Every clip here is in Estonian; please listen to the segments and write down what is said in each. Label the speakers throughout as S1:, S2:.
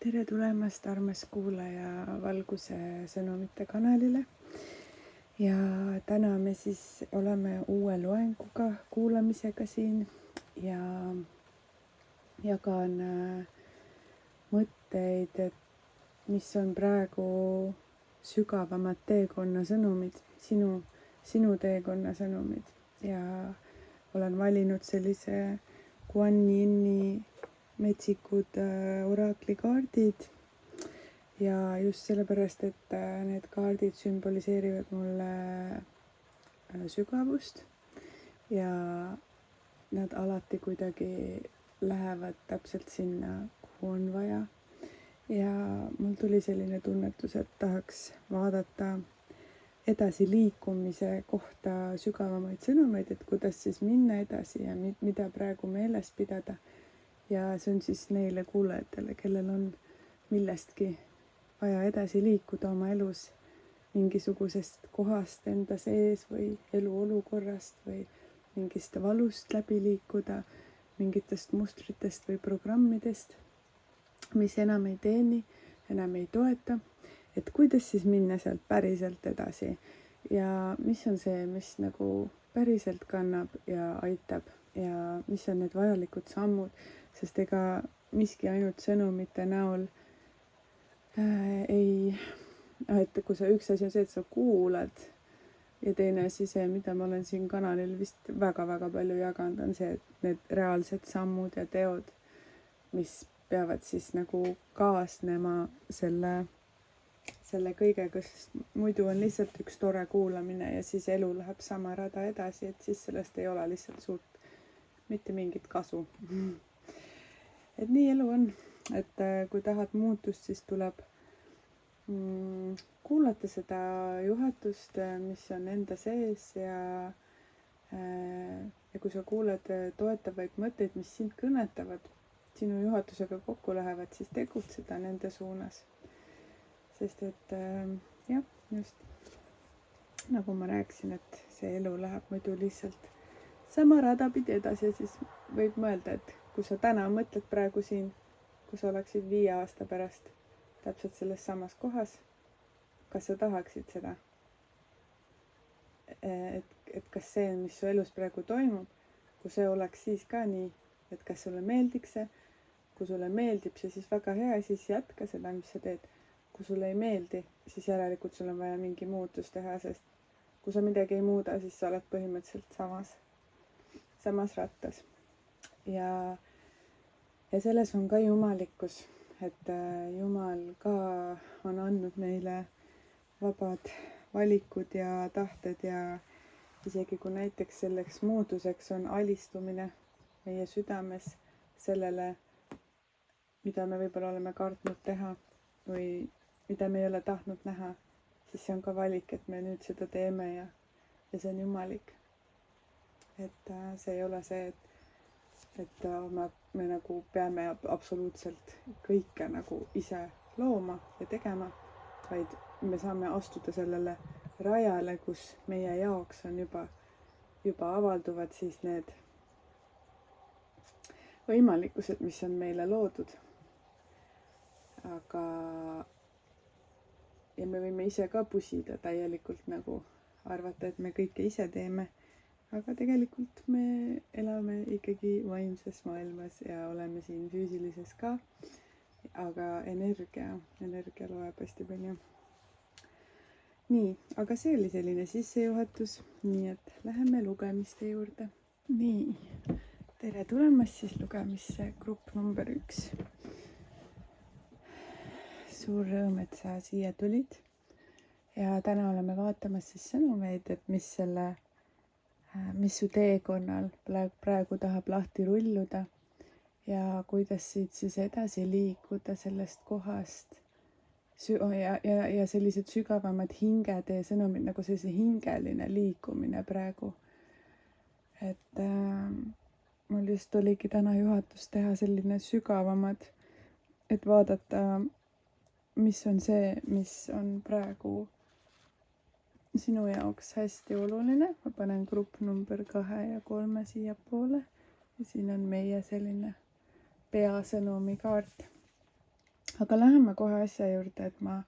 S1: Tere tulemast, armas kuulaja Valguse sõnumite kanalile. Ja täna me siis oleme uue loenguga kuulamisega siin ja jagan mõtteid, et mis on praegu sügavamad teekonna sõnumid, sinu teekonna sõnumid. Ja olen valinud sellise Kuan Yini metsikud oraklikaardid ja just sellepärast, et need kaardid sümboliseerivad mulle sügavust ja nad alati kuidagi lähevad täpselt sinna, kuhu on vaja. Ja mul tuli selline tunnetus, et tahaks vaadata edasi liikumise kohta sügavamaid sõnumeid, et kuidas siis minna edasi ja mida praegu meeles pidada. Ja see on siis neile kuulajatele, kellel on millestki vaja edasi liikuda oma elus mingisugusest kohast enda sees või eluolukorrast või mingist valust läbi liikuda, mingitest mustritest või programmidest, mis enam ei teeni, enam ei toeta. Et kuidas siis minna sealt päriselt edasi ja mis on see, mis nagu päriselt kannab ja aitab ja mis on need vajalikud sammud, sest ega miski ainult sõnumite näol et kui üks asi on see, et sa kuulad ja teine asi see, mida ma olen siin kanalil vist väga-väga palju jaganud, on see, et need reaalsed sammud ja teod, mis peavad siis nagu kaasnema selle kõigega, sest muidu on lihtsalt üks tore kuulamine ja siis elu läheb sama rada edasi, et siis sellest ei ole lihtsalt suurt mitte mingit kasu. Et nii elu on, et kui tahad muutust, siis tuleb kuulata seda juhatust, mis on enda sees ja kui sa kuuled toetavaid mõtteid, mis sind kõnetavad, sinu juhatusega kokku lähevad, siis tegutseda nende suunas. Sest et jah, just nagu ma rääkisin, et see elu läheb muidu lihtsalt sama rada pidi edasi ja siis võib mõelda, et kui sa täna mõtled praegu siin, kui sa oleksid 5 aasta pärast täpselt selles samas kohas, kas sa tahaksid seda? Et kas see, mis su elus praegu toimub, kui see oleks siis ka nii, et kas sulle meeldiks see, kui sulle meeldib see, siis väga hea, siis jätka seda, mis sa teed. Kui sulle ei meeldi, siis järelikult sul on vaja mingi muutus teha, sest kui sa midagi ei muuda, siis sa oled põhimõtteliselt samas rattas. Ja selles on ka jumalikkus, et Jumal ka on andnud meile vabad valikud ja tahted ja isegi kui näiteks selleks muutuseks on alistumine meie südames sellele, mida me võib-olla oleme kartnud teha või mida me ei ole tahtnud näha, siis see on ka valik, et me nüüd seda teeme ja see on jumalik. Et see ei ole see, et me nagu peame absoluutselt kõike nagu ise looma ja tegema, vaid me saame astuda sellele rajale, kus meie jaoks on juba avalduvad siis need võimalikkused, mis on meile loodud. Ja me võime ise ka pusida täielikult nagu arvata, et me kõike ise teeme, aga tegelikult me elame ikkagi vaimses maailmas ja oleme siin füüsilises ka, aga energia loeb hästi palju. Nii, aga see oli selline sissejuhatus, nii et läheme lugemiste juurde. Nii, tere tulemast siis lugemisse grupp number 1. Suur rõõm, et sa siia tulid ja täna oleme vaatamas siis sõnumeid, et mis su teekonnal praegu tahab lahti rulluda ja kuidas siit siis edasi liikuda sellest kohast ja sellised sügavamad hingetee sõnumid, nagu sellise hingeline liikumine praegu. Et mul just oligi täna juhatus teha selline sügavamad, et vaadata, mis on see, mis on praegu sinu jaoks hästi oluline. Ma panen grupp number 2 ja 3 siia poole ja siin on meie selline peasõnumi kaart. aga läheme kohe asja juurde, et ma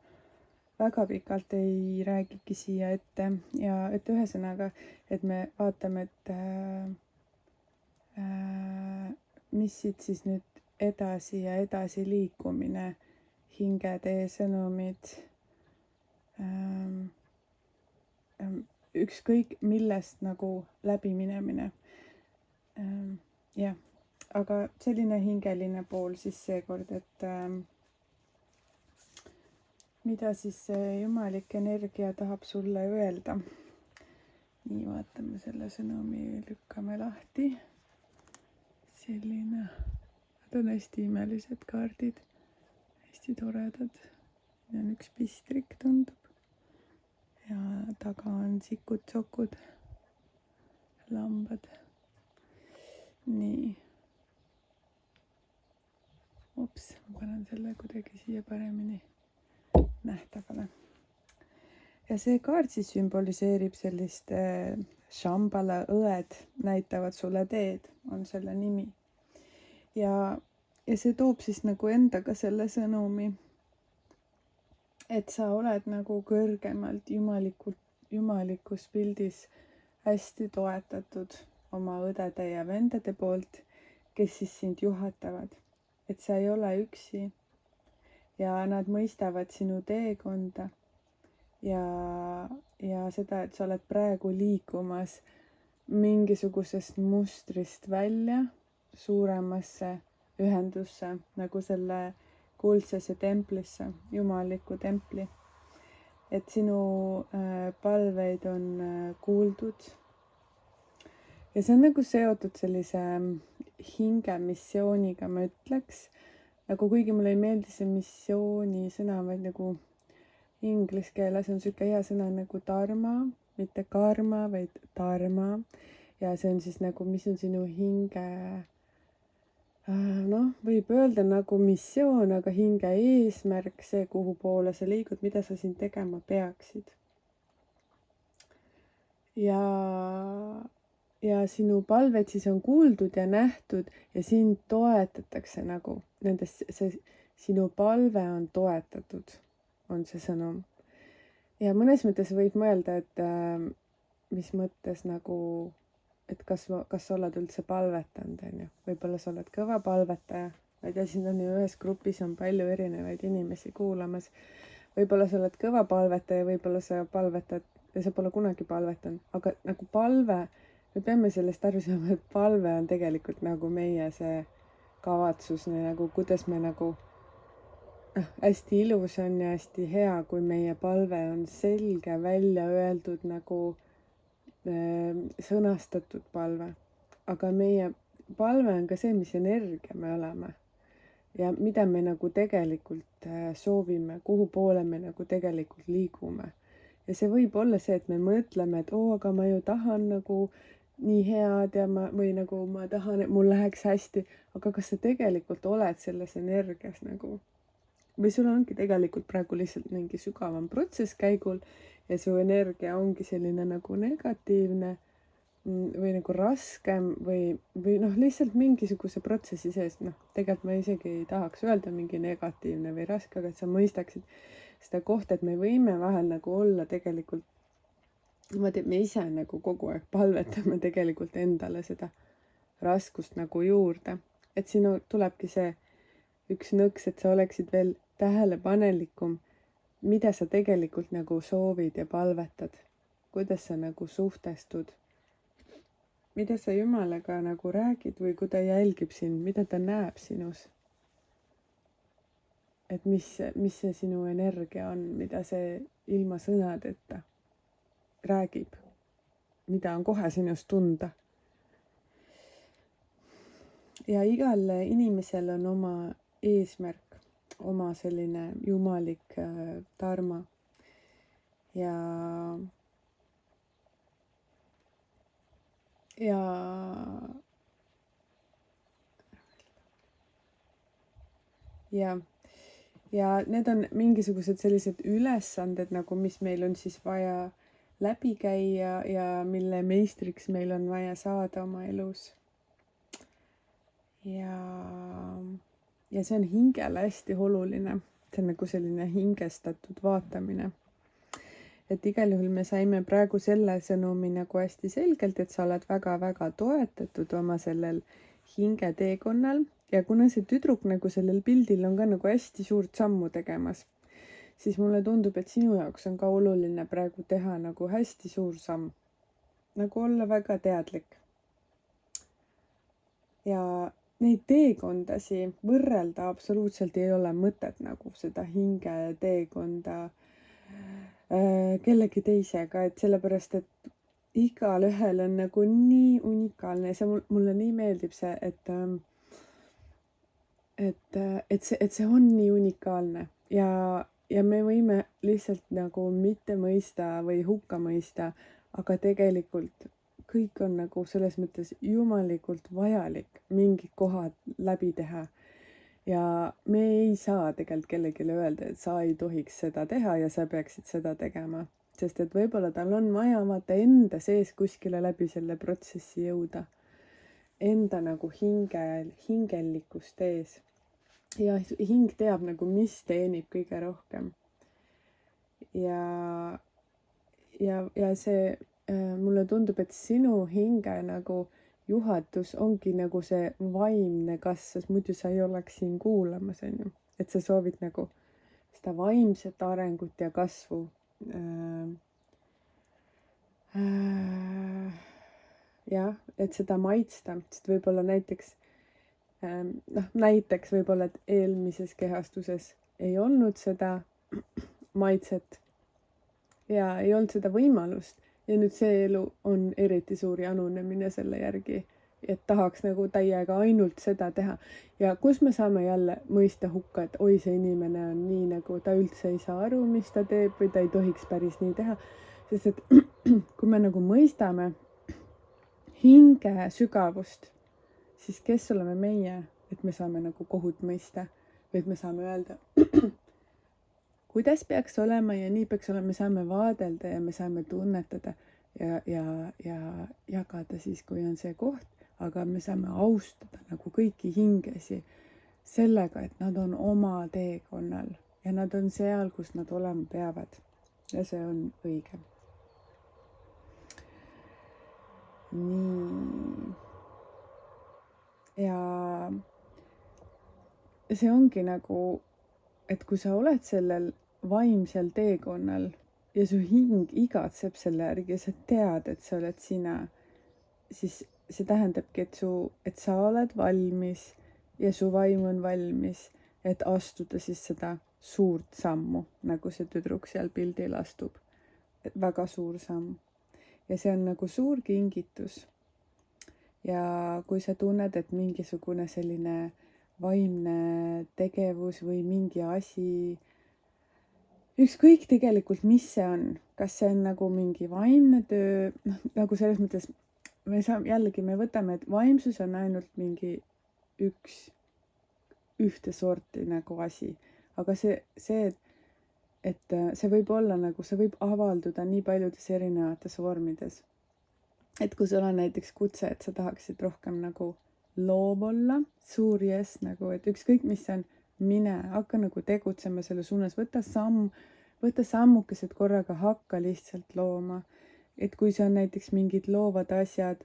S1: väga pikalt ei räägigi siia ette ja et ühesõnaga, et me vaatame, et mis siit siis nüüd edasi ja edasi liikumine, hingetee sõnumid, ükskõik millest nagu läbiminemine. Jah, aga selline hingeline pool siis seekord, et mida siis see jumalik energia tahab sulle öelda. Nii, vaatame selle sõnumi, lükkame lahti. Selline, nad on hästi imelised kaardid, hästi toredad. Ja on üks pistrik, tundub. Ja taga on sikud-sokud, lambad. Nii. Ups, ma panen selle kuidagi siia paremini nähtavale. Ja see kaart siis sümboliseerib sellist Shambhala õed näitavad sulle teed, on selle nimi. Ja see toob siis nagu endaga selle sõnumi, et sa oled nagu kõrgemalt jumalikus pildis hästi toetatud oma õdede ja vendade poolt, kes siis sind juhatavad. Et sa ei ole üksi. Ja nad mõistavad sinu teekonda ja seda, et sa oled praegu liikumas mingisugusest mustrist välja suuremasse ühendusse, nagu selle kuldsesse templisse, jumaliku templi. Et sinu palveid on kuuldud. Ja see on nagu seotud sellise hingemissiooniga, ma ütleks. Nagu kuigi mulle ei meeldi see missiooni sõna, vaid nagu inglise keeles on siuke hea sõna nagu dharma, mitte karma, vaid dharma. Ja see on siis nagu, mis on sinu hinge, võib öelda nagu missioon, aga hinge eesmärk, see kuhu poole sa liigud, mida sa siin tegema peaksid. Ja sinu palved siis on kuuldud ja nähtud ja sind toetatakse nagu nendest, sinu palve on toetatud, on see sõnum. Ja mõnes mõttes võib mõelda, et mis mõttes nagu, et kas sa oled üldse palvetanud, on ju. Võib-olla sa oled kõva palvetaja, ma ei tea, siin on ju ühes grupis on palju erinevaid inimesi kuulamas. Võib-olla sa oled kõva palvetaja, võib-olla sa palvetad ja sa pole kunagi palvetanud, aga nagu palve, me peame sellest aru saama, et palve on tegelikult nagu meie see kavatsus, nagu kuidas me nagu hästi ilus on ja hästi hea, kui meie palve on selge, välja öeldud nagu sõnastatud palve. Aga meie palve on ka see, mis energia me oleme ja mida me nagu tegelikult soovime, kuhu poole me nagu tegelikult liigume. Ja see võib olla see, et me mõtleme, et aga ma ju tahan nagu nii head ja või nagu ma tahan, et mul läheks hästi, aga kas sa tegelikult oled selles energias nagu? Või sul ongi tegelikult praegu lihtsalt mingi sügavam protsess käigul ja su energia ongi selline nagu negatiivne või nagu raskem või lihtsalt mingisuguse protsessi sees, tegelikult ma isegi ei tahaks öelda mingi negatiivne või raske, aga et sa mõistaksid seda kohta, et me võime vahel nagu olla tegelikult me ise nagu kogu aeg palvetame tegelikult endale seda raskust nagu juurde. Et sinu tulebki see üks nõks, et sa oleksid veel tähelepanelikum, mida sa tegelikult nagu soovid ja palvetad. Kuidas sa nagu suhtestud. Mida sa Jumalaga nagu räägid või kui ta jälgib sind, mida ta näeb sinus. Et mis see sinu energia on, mida see ilma sõnadeta räägib, mida on kohe sinust tunda. Ja igal inimesel on oma eesmärk, oma selline jumalik dharma. Ja need on mingisugused sellised ülesanded, nagu mis meil on siis vaja läbi käia ja mille meistriks meil on vaja saada oma elus. ja see on hingele hästi oluline. See on nagu selline hingestatud vaatamine. Et igal juhul me saime praegu selle sõnumi nagu hästi selgelt, et sa oled väga-väga toetatud oma sellel hingeteekonnal ja kuna see tüdruk nagu sellel pildil on ka nagu hästi suurt sammu tegemas, siis mulle tundub, et sinu jaoks on ka oluline praegu teha nagu hästi suur samm. Nagu olla väga teadlik. Ja neid teekondasi võrrelda absoluutselt ei ole mõtet nagu seda hingeteekonda kellegi teisega, et sellepärast, et igal ühel on nagu nii unikaalne ja see mulle nii meeldib see, et see on nii unikaalne ja me võime lihtsalt nagu mitte mõista või hukka mõista, aga tegelikult kõik on nagu selles mõttes jumalikult vajalik mingid kohad läbi teha. Ja me ei saa tegelikult kellelegi öelda, et sa ei tohiks seda teha ja sa peaksid seda tegema. Sest et võib-olla tal on vaja vaata enda sees kuskile läbi selle protsessi jõuda. Enda nagu hingellikkust ees. Ja hing teab nagu, mis teenib kõige rohkem. Ja see, mulle tundub, et sinu hinge nagu juhatus ongi nagu see vaimne kasv, sest muidu sa ei oleks siin kuulamas, on ju. Et sa soovid nagu seda vaimset arengut ja kasvu. Jah, et seda maitsta, sest võib-olla näiteks võib-olla, et eelmises kehastuses ei olnud seda maitset ja ei olnud seda võimalust. Ja nüüd see elu on eriti suur janunemine selle järgi, et tahaks nagu täiega ainult seda teha. Ja kus me saame jälle mõista hukka, et oi, see inimene on nii nagu, ta üldse ei saa aru, mis ta teeb või ta ei tohiks päris nii teha. Sest et kui me nagu mõistame hinge sügavust, siis kes oleme meie, et me saame nagu kohut mõista või et me saame öelda, kuidas peaks olema ja nii peaks olema, me saame vaadelda ja me saame tunnetada ja jagada siis, kui on see koht, aga me saame austada nagu kõiki hingesi sellega, et nad on oma teekonnal ja nad on seal, kus nad olema peavad. Ja see on õige. Nii. Ja see ongi nagu, et kui sa oled sellel vaimsel teekonnal ja su hing igatseb selle järgi ja sa tead, et sa oled sina, siis see tähendabki, et sa oled valmis ja su vaim on valmis, et astuda siis seda suurt sammu, nagu see tüdruk seal pildil astub. Et väga suur samm. Ja see on nagu suur kingitus. Ja kui sa tunned, et mingisugune selline vaimne tegevus või mingi asi, ükskõik tegelikult, mis see on, kas see on nagu mingi vaimne töö, nagu selles mõttes, me võtame, et vaimsus on ainult mingi ühte sorti nagu asi, aga et see võib olla nagu, see võib avalduda nii paljudes erinevates vormides. Et kui sul on näiteks kutse, et sa tahaksid rohkem nagu loov olla, suur yes, nagu, et ükskõik mis on, mine, hakka nagu tegutsema selle suunas, võta sammukesed korraga, hakka lihtsalt looma. Et kui see on näiteks mingid loovad asjad,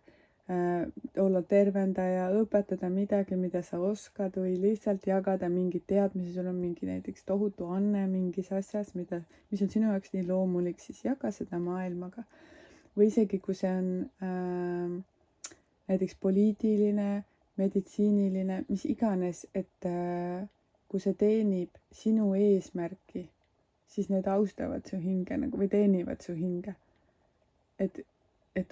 S1: olla tervendaja, õpetada midagi, mida sa oskad või lihtsalt jagada mingid teadmisi, sul on mingi näiteks tohutu anne mingis asjas, mis on sinu jaoks nii loomulik, siis jaga seda maailmaga. Või isegi kui see on näiteks poliitiline, meditsiiniline, mis iganes, et kui see teenib sinu eesmärki, siis need austavad su hinge nagu, või teenivad su hinge. Et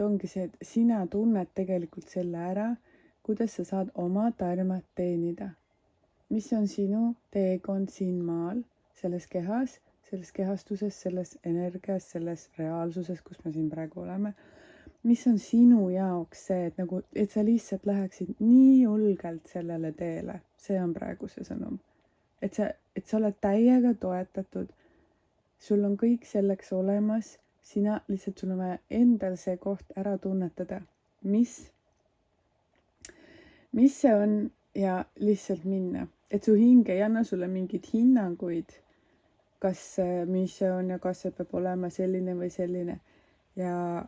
S1: ongi see, et sina tunned tegelikult selle ära, kuidas sa saad oma tarmat teenida. Mis on sinu teekond siin maal, selles kehas, selles kehastuses, selles energias, selles reaalsuses, kus me siin praegu oleme. Mis on sinu jaoks see, et sa lihtsalt läheksid nii julgelt sellele teele. See on praegu see sõnum. Et sa oled täiega toetatud. Sul on kõik selleks olemas. Sina lihtsalt, sul on vaja endal see koht ära tunnetada. Mis see on ja lihtsalt minna. Et su hing ei anna sulle mingeid hinnanguid, kas mis see on ja kas see peab olema selline või selline. Ja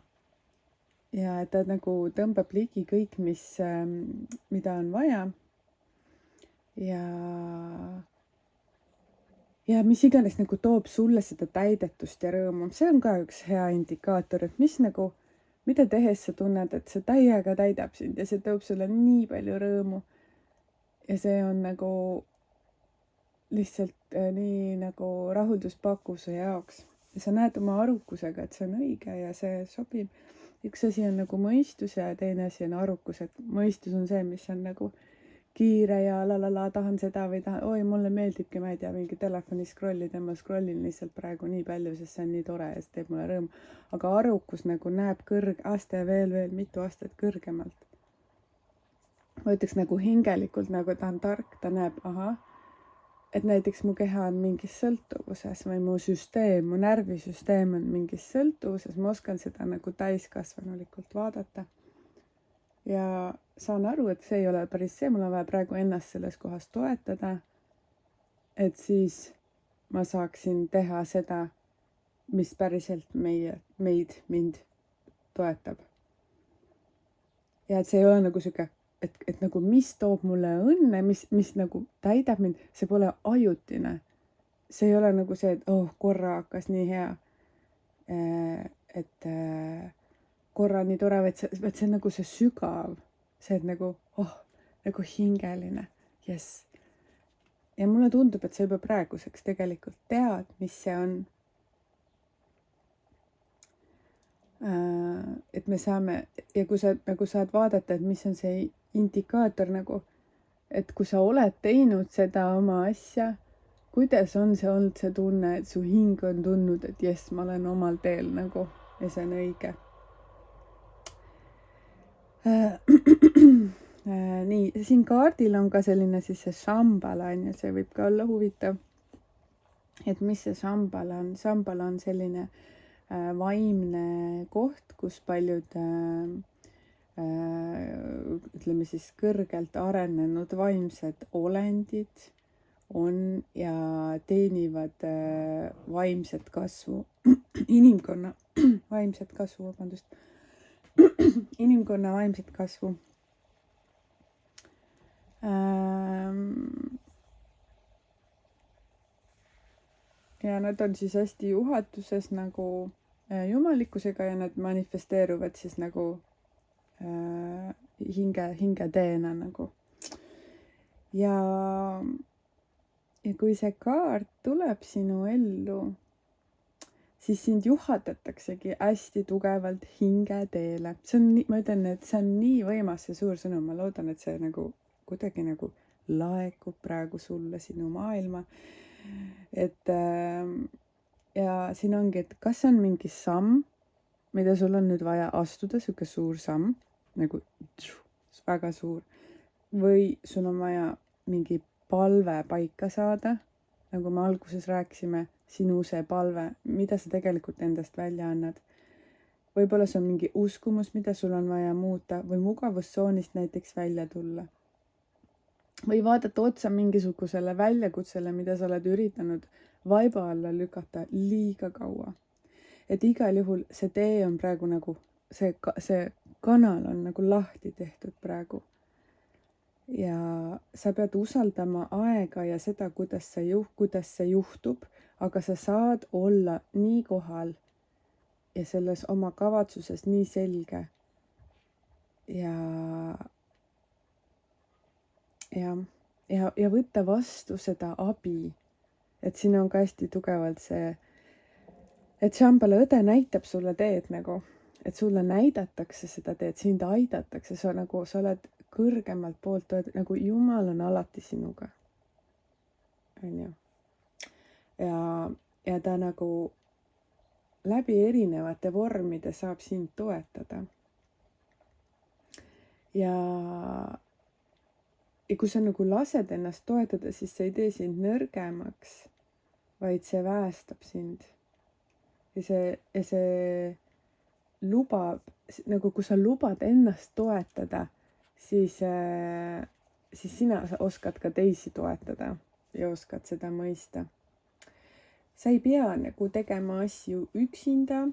S1: ta nagu tõmbab ligi kõik, mida on vaja. Ja mis iganes nagu toob sulle seda täidetust ja rõõmu. See on ka üks hea indikaator, et mida tehes sa tunned, et see täiega täidab sind ja see toob sulle nii palju rõõmu. Ja see on nagu lihtsalt nii nagu rahulduspakkuv su jaoks. Ja sa näed oma arukusega, et see on õige ja see sobib. Üks asi on nagu mõistus ja teine asi on arukus, et mõistus on see, mis on nagu kiire ja tahan seda või oi, mulle meeldibki, ma ei tea, mingi telefoni scrollida, ma scrollin lihtsalt praegu nii palju, sest see on nii tore ja see teeb mulle rõõmu. Aga arukus nagu näeb aste veel mitu astet kõrgemalt. Ma ütleks nagu hingelikult, nagu ta on tark, ta näeb, et näiteks mu keha on mingis sõltuvuses või mu närvisüsteem on mingis sõltuvuses, ma oskan seda nagu täiskasvanulikult vaadata. Ja saan aru, et see ei ole päris see, mul on vaja praegu ennast selles kohas toetada, et siis ma saaksin teha seda, mis päriselt mind toetab. Ja et see ei ole nagu siuke, et nagu mis toob mulle õnne, mis nagu täidab mind, see pole ajutine. See ei ole nagu see, et korra hakkas nii hea, et korra nii tore, vaid see on nagu see sügav, see et nagu hingeline, jess. Ja mulle tundub, et sa juba praeguseks tegelikult tead, mis see on. Et me saame, ja kui sa nagu saad vaadata, et mis on see indikaator nagu, et kui sa oled teinud seda oma asja, kuidas on see olnud see tunne, et su hing on tundnud, et jess, ma olen omal teel nagu ja see on õige. Nii, siin kaardil on ka selline siis see Shambhala on ja see võib ka olla huvitav. Et mis see Shambhala on? Shambhala on selline vaimne koht, kus paljud ütleme siis kõrgelt arenenud vaimsed olendid on ja teenivad vaimset kasvu, inimkonna vaimset kasvu. Ja nad on siis hästi juhatuses nagu jumalikkusega ja nad manifesteeruvad siis nagu hingeteena nagu. Ja kui see kaart tuleb sinu ellu, siis sind juhatataksegi hästi tugevalt hingeteele. See on nii, ma ütlen, et see on nii võimas see suur sõnum. Ma loodan, et see nagu kuidagi nagu laekub praegu sulle sinu maailma. Et ja siin ongi, et kas on mingi samm, mida sul on nüüd vaja astuda, siuke suur samm, nagu väga suur, või sul on vaja mingi palve paika saada, nagu me alguses rääkisime, sinu see palve, mida sa tegelikult endast välja annad. Võib-olla see on mingi uskumus, mida sul on vaja muuta või mugavustsoonist näiteks välja tulla. Või vaadata otsa mingisugusele väljakutsele, mida sa oled üritanud vaiba alla lükata liiga kaua. Et igal juhul see tee on praegu nagu, see kanal on nagu lahti tehtud praegu. Ja sa pead usaldama aega ja seda, kuidas see juhtub, aga sa saad olla nii kohal ja selles oma kavatsuses nii selge. Ja võtta vastu seda abi. Et siin on ka hästi tugevalt see, et Shambhala õde näitab sulle teed nagu, et sulle näidatakse seda teed, sind aidatakse, sa oled kõrgemalt poolt, nagu Jumal on alati sinuga. On ju. Ja ta nagu läbi erinevate vormide saab sind toetada. Ja kui sa nagu lased ennast toetada, siis see ei tee sind nõrgemaks, vaid see väestab sind. Ja see lubab, nagu kui sa lubad ennast toetada, siis siis sina oskad ka teisi toetada ja oskad seda mõista. Sa ei pea nagu tegema asju üksinda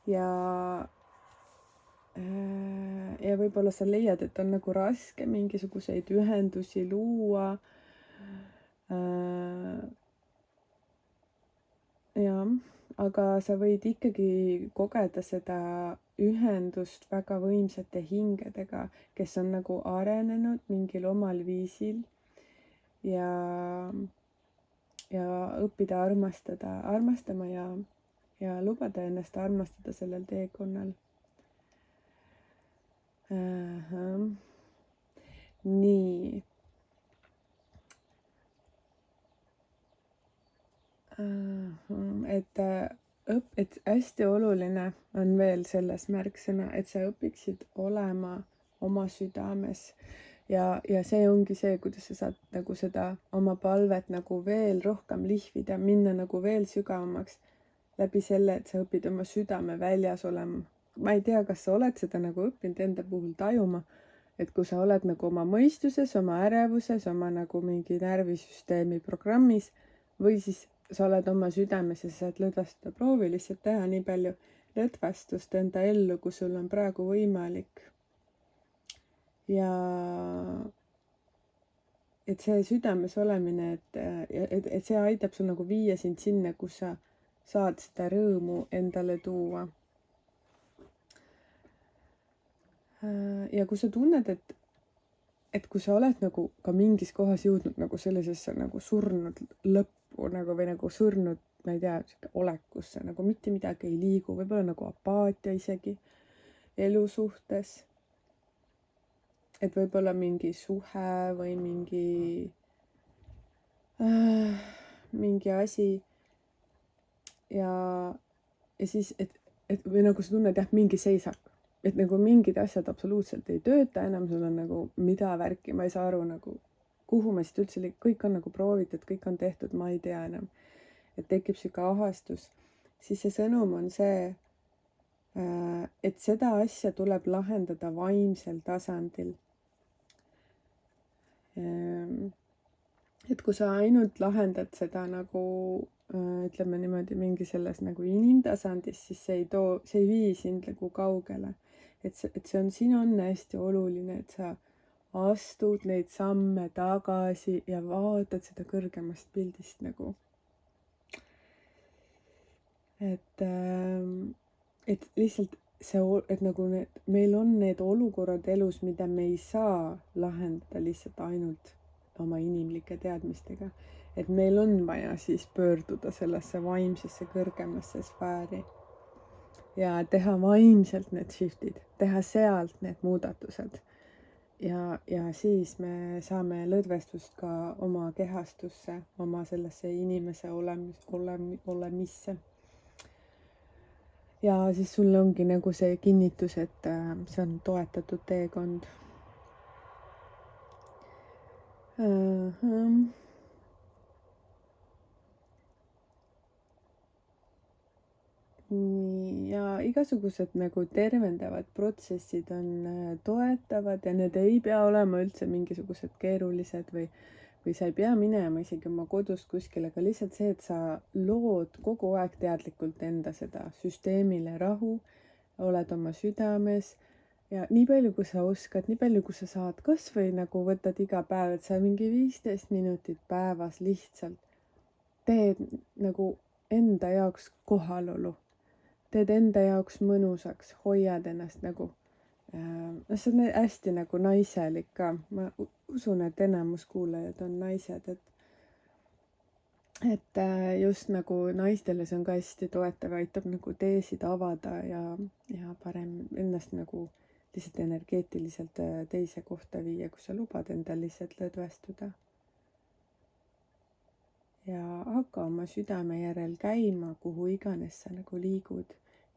S1: ja võib-olla sa leiad, et on nagu raske mingisuguseid ühendusi luua. Jah, aga sa võid ikkagi kogeda seda ühendust väga võimsate hingedega, kes on nagu arenenud mingil omal viisil ja õppida armastama ja lubada ennast armastada sellel teekonnal. Nii. Et hästi oluline on veel selles märksõna, et sa õpiksid olema oma südames ja see ongi see, kuidas sa saad nagu seda oma palvet nagu veel rohkem lihvida, minna nagu veel sügavamaks läbi selle, et sa õpid oma südame väljas olema. Ma ei tea, kas sa oled seda nagu õppinud enda puhul tajuma, et kui sa oled nagu oma mõistuses, oma ärevuses, oma nagu mingi närvisüsteemi programmis või siis sa oled oma südames ja sa saad lõdvestada, proovi lihtsalt teha nii palju lõdvestust enda ellu, kui sul on praegu võimalik. Ja et see südames olemine, et see aitab sul nagu viia sind sinna, kus sa saad seda rõõmu endale tuua. Ja kui sa tunned, et kui sa oled nagu ka mingis kohas jõudnud nagu sellisesse nagu surnud lõppu nagu või nagu surnud, ma ei tea, olekusse, nagu mitte midagi ei liigu, võib-olla nagu apaatia isegi elu suhtes. Et võib-olla mingi suhe või mingi asi ja siis, et või nagu sa tunned jah, mingi seisak. Et nagu mingid asjad absoluutselt ei tööta enam, sul on nagu mida värki, ma ei saa aru nagu, kuhu ma siit üldse, kõik on nagu proovitud, kõik on tehtud, ma ei tea enam. Et tekib siuke ahastus, siis see sõnum on see, et seda asja tuleb lahendada vaimsel tasandil. Et kui sa ainult lahendad seda nagu ütleme niimoodi mingi selles nagu inimtasandis, siis see ei vii sind nagu kaugele. Et see on, siin on hästi oluline, et sa astud neid samme tagasi ja vaatad seda kõrgemast pildist nagu. Et lihtsalt see, et nagu meil on need olukorrad elus, mida me ei saa lahendada lihtsalt ainult oma inimlike teadmistega. Et meil on vaja siis pöörduda sellesse vaimsesse kõrgemasse sfääri ja teha vaimselt need shiftid, teha sealt need muudatused. Ja siis me saame lõdvestust ka oma kehastusse, oma sellesse inimese olemisse. Ja siis sul ongi nagu see kinnitus, et see on toetatud teekond. Ja igasugused nagu tervendavad protsessid on toetavad ja need ei pea olema üldse mingisugused keerulised või sa ei pea minema isegi oma kodust kuskile, aga lihtsalt see, et sa lood kogu aeg teadlikult enda seda süsteemile rahu, oled oma südames ja nii palju, kui sa oskad, nii palju, kui sa saad, kas või nagu võtad iga päev, et sa mingi 15 minutit päevas lihtsalt teed nagu enda jaoks kohalolu. Teed enda jaoks mõnusaks, hoiad ennast nagu, see on hästi nagu naiselik ka, ma usun, et enamus kuulajad on naised, et just nagu naistele see on ka hästi toetav, aitab nagu teesid avada ja parem ennast nagu lihtsalt energeetiliselt teise kohta viia, kui sa lubad endal lihtsalt lõdvestuda. Ja hakka oma südame järel käima, kuhu iganes sa nagu liigud.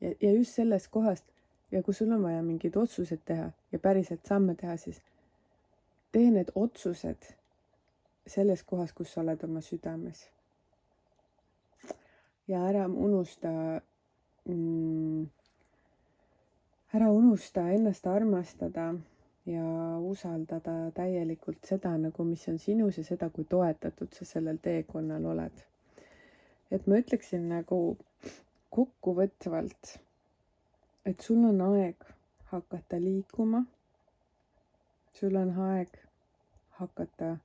S1: Ja just sellest kohast, ja kui sul on vaja mingid otsused teha ja päriselt samme teha, siis tee need otsused selles kohas, kus sa oled oma südames. Ja ära unusta ennast armastada ja usaldada täielikult seda nagu, mis on sinus ja seda, kui toetatud sa sellel teekonnal oled. Et ma ütleksin nagu kokkuvõtvalt, et sul on aeg hakata liikuma. Sul on aeg hakata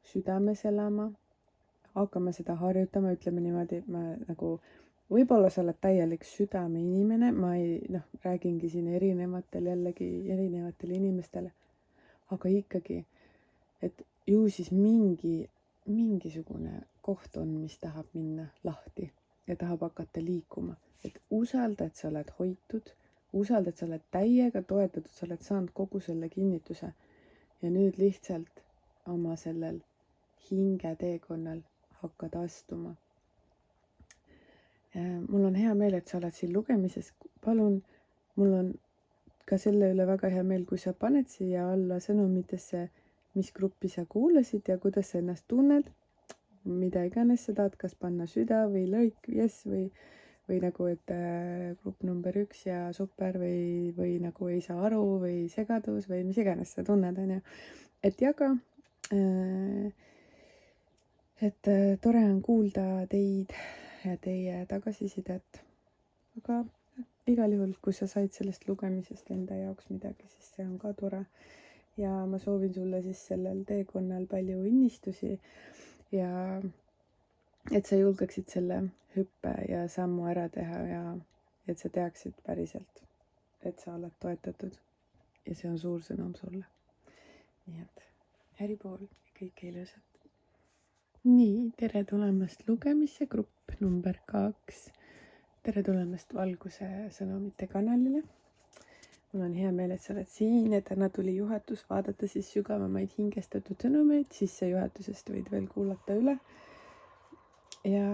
S1: südames elama, hakkama seda harjutama, ütleme niimoodi, ma nagu, võib-olla sa oled täielik südameinimene, ma räägingi siin erinevatel inimestele, aga ikkagi, et ju siis mingisugune koht on, mis tahab minna lahti ja tahab hakata liikuma, et usalda, et sa oled hoitud, usalda, et sa oled täiega toetatud, sa oled saanud kogu selle kinnituse ja nüüd lihtsalt oma sellel hingeteekonnal hakkad astuma. Mul on hea meel, et sa oled siin lugemises. Palun, mul on ka selle üle väga hea meel, kui sa paned siia alla sõnumitesse, mis gruppi sa kuulasid ja kuidas sa ennast tunned, mida iganes sa tahad, kas panna süda või lõik, yes, või nagu, et grupp number 1 ja super või nagu ei saa aru või segadus või mis iganes sa tunned, on ju. Et jaga. Et tore on kuulda teid ja teie tagasisidet. Aga igal juhul, kui sa said sellest lugemisest enda jaoks midagi, siis see on ka tore. Ja ma soovin sulle siis sellel teekonnal palju õnnistusi ja et sa julgeksid selle hüppe ja sammu ära teha ja et sa teaksid päriselt, et sa oled toetatud ja see on suur sõnum sulle. Nii et Häripool ja kõike ilusat. Nii, tere tulemast lugemisse, grupp number 2. Tere tulemast Valguse sõnumite kanalile. Mul on hea meel, et sa oled siin ja täna tuli juhatus vaadata siis sügavamaid hingestatud sõnumeid, sissejuhatusest võid veel kuulata üle. Ja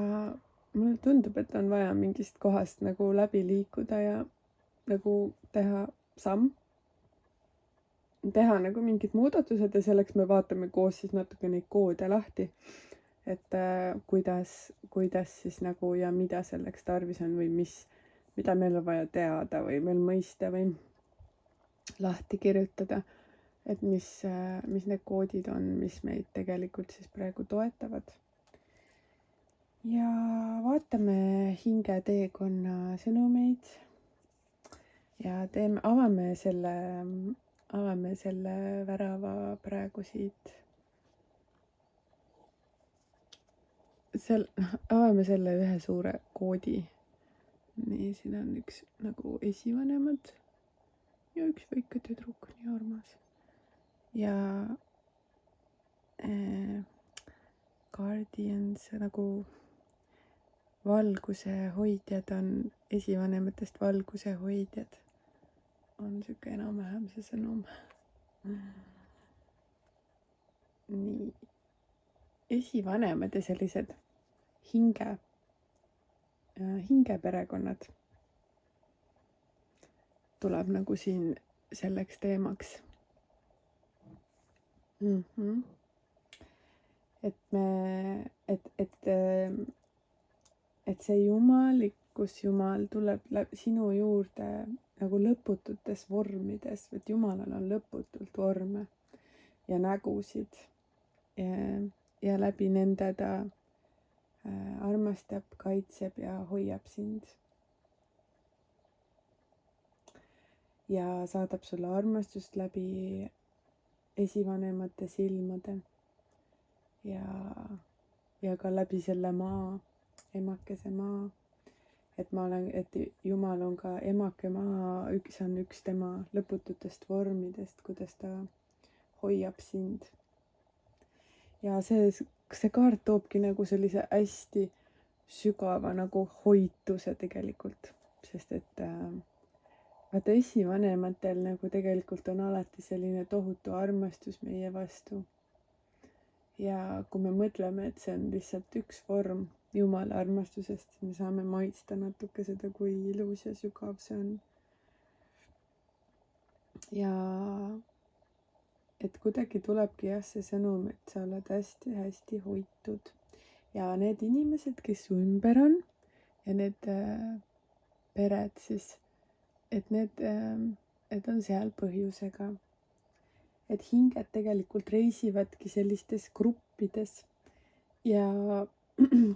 S1: mulle tundub, et on vaja mingist kohast nagu läbi liikuda ja nagu teha samm. Teha nagu mingid muudatused ja selleks me vaatame koos siis natuke neid koode lahti. Et kuidas siis nagu ja mida selleks tarvis on või mida meil on vaja teada või meil mõista või lahti kirjutada, et mis need koodid on, mis meid tegelikult siis praegu toetavad. Ja vaatame hingeteekonna sõnumeid ja avame selle värava praegu siit. Avame selle ühe suure koodi. Nii, siin on üks nagu esivanemad ja üks väike tüdruk, nii armas. Ja Guardians nagu valguse hoidjad on, esivanematest valguse hoidjad on siuke enam-vähem see sõnum. Nii, esivanemad ja sellised hingeperekonnad tuleb nagu siin selleks teemaks. Et see jumalikkus, Jumal tuleb sinu juurde nagu lõpututes vormides, et Jumalal on lõputult vorme ja nägusid ja läbi nende ta armastab, kaitseb ja hoiab sind. Ja saadab sulle armastust läbi esivanemate silmade ja ka läbi selle maa, emakese maa. Et Jumal on ka emake maa, see on üks tema lõpututest vormidest, kuidas ta hoiab sind. Ja see kaart toobki nagu sellise hästi sügava nagu hoituse tegelikult, sest et vaata esivanematel nagu tegelikult on alati selline tohutu armastus meie vastu. Ja kui me mõtleme, et see on lihtsalt üks vorm Jumala armastusest, siis me saame maitsta natuke seda, kui ilus ja sügav see on. Ja et kuidagi tulebki see sõnum, et sa oled hästi-hästi hoitud. Ja need inimesed, kes su ümber on ja need pered siis, et need on seal põhjusega. et hinged tegelikult reisivadki sellistes gruppides ja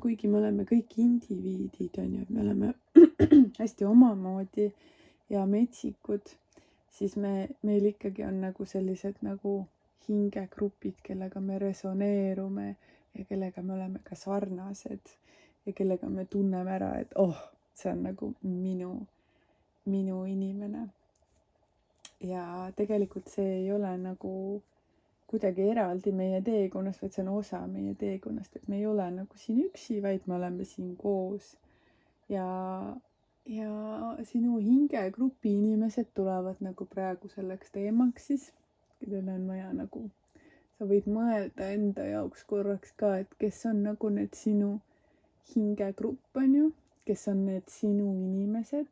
S1: kuigi me oleme kõik indiviidid, on ju, et me oleme hästi omamoodi ja metsikud, siis meil ikkagi on nagu sellised nagu hingegrupid, kellega me resoneerume ja kellega me oleme ka sarnased ja kellega me tunneme ära, et see on nagu minu inimene. Ja tegelikult see ei ole nagu kuidagi eraldi meie teekonnast, vaid see on osa meie teekonnast, et me ei ole nagu siin üksi, vaid me oleme siin koos. Ja sinu hingegrupi inimesed tulevad nagu praegu selleks teemaks siis, kellel on vaja nagu, sa võid mõelda enda jaoks korraks ka, et kes on nagu need sinu hingegrupp, on ju, kes on need sinu inimesed.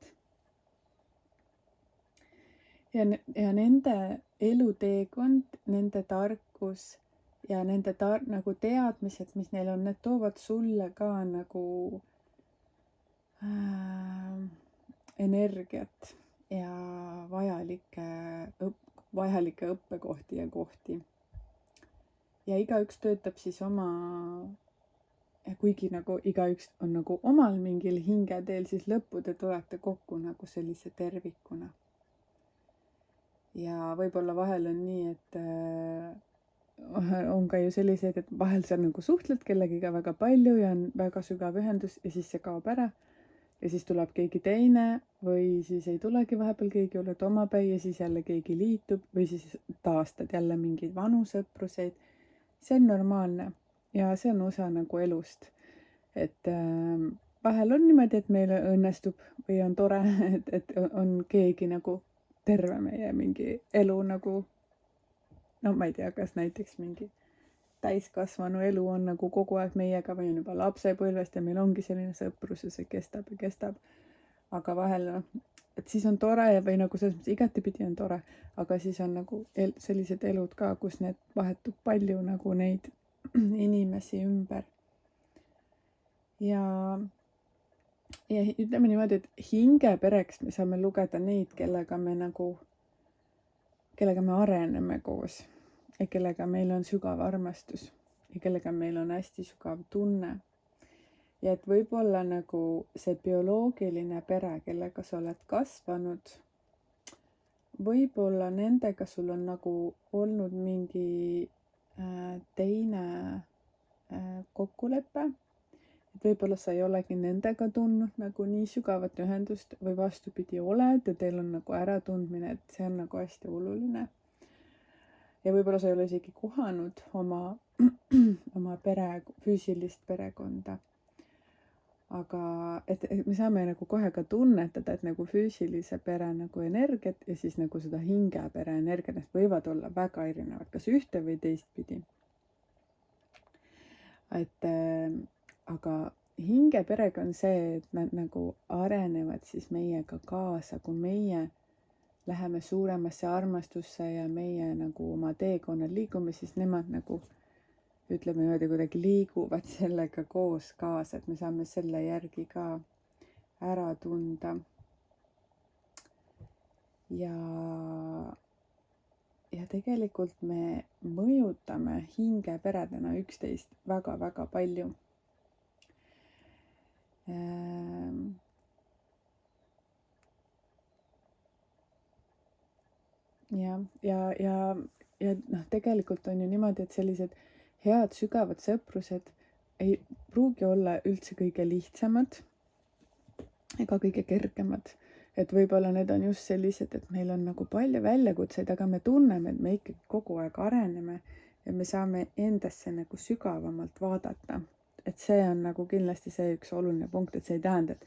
S1: Ja nende eluteekond, nende tarkus ja nende nagu teadmised, mis neil on, need toovad sulle ka nagu energiat ja vajalikke õppekohti ja kohti. Ja igaüks töötab siis oma, kuigi nagu igaüks on nagu omal mingil hingeteel, siis lõppude tulete kokku nagu sellise tervikuna. Ja võib-olla vahel on nii, et on ka ju selliseid, et vahel sa nagu suhtled kellegiga väga palju ja on väga sügav ühendus ja siis see kaob ära. Ja siis tuleb keegi teine või siis ei tulegi vahepeal keegi, oled omapäi ja siis jälle keegi liitub või siis taastad jälle mingeid vanu sõpruseid. See on normaalne ja see on osa nagu elust. Et vahel on niimoodi, et meil õnnestub või on tore, et on keegi nagu terve meie mingi elu nagu, no ma ei tea, kas näiteks mingi täiskasvanu elu on nagu kogu aeg meiega või on juba lapsepõlvest ja meil ongi selline sõprus ja see kestab ja kestab. Aga vahel, et siis on tore või nagu selles mõttes igatepidi on tore, aga siis on nagu sellised elud ka, kus need vahetub palju nagu neid inimesi ümber. Ja ütleme niimoodi, et hingepereks me saame lugeda neid, kellega me areneme koos. Ja kellega meil on sügav armastus ja kellega meil on hästi sügav tunne. Ja et võib-olla nagu see bioloogiline pere, kellega sa oled kasvanud, võib-olla nendega sul on nagu olnud mingi teine kokkulepe. Et võib-olla sa ei olegi nendega tundnud nagu nii sügavat ühendust või vastupidi oled ja teil on nagu äratundmine, et see on nagu hästi oluline. Ja võib-olla sa ei ole isegi kohanud oma füüsilist perekonda. Aga et me saame nagu kohe ka tunnetada, et nagu füüsilise pere nagu energiat ja siis nagu seda hingepere energiat, need võivad olla väga erinevad, kas ühte või teistpidi. Aga hingeperega on see, et nad nagu arenevad siis meiega kaasa, kui meie läheme suuremasse armastusse ja meie nagu oma teekonnal liigume, siis nemad nagu ütleme niimoodi kuidagi liiguvad sellega koos kaasa, et me saame selle järgi ka ära tunda. Ja tegelikult me mõjutame hingeperedena üksteist väga-väga palju. Ja noh, tegelikult on ju niimoodi, et sellised head sügavad sõprused ei pruugi olla üldse kõige lihtsamad ega kõige kergemad. Et võib-olla need on just sellised, et meil on nagu palju väljakutseid, aga me tunneme, et me ikkagi kogu aeg areneme ja me saame endasse nagu sügavamalt vaadata. Et see on nagu kindlasti see üks oluline punkt, et see ei tähenda, et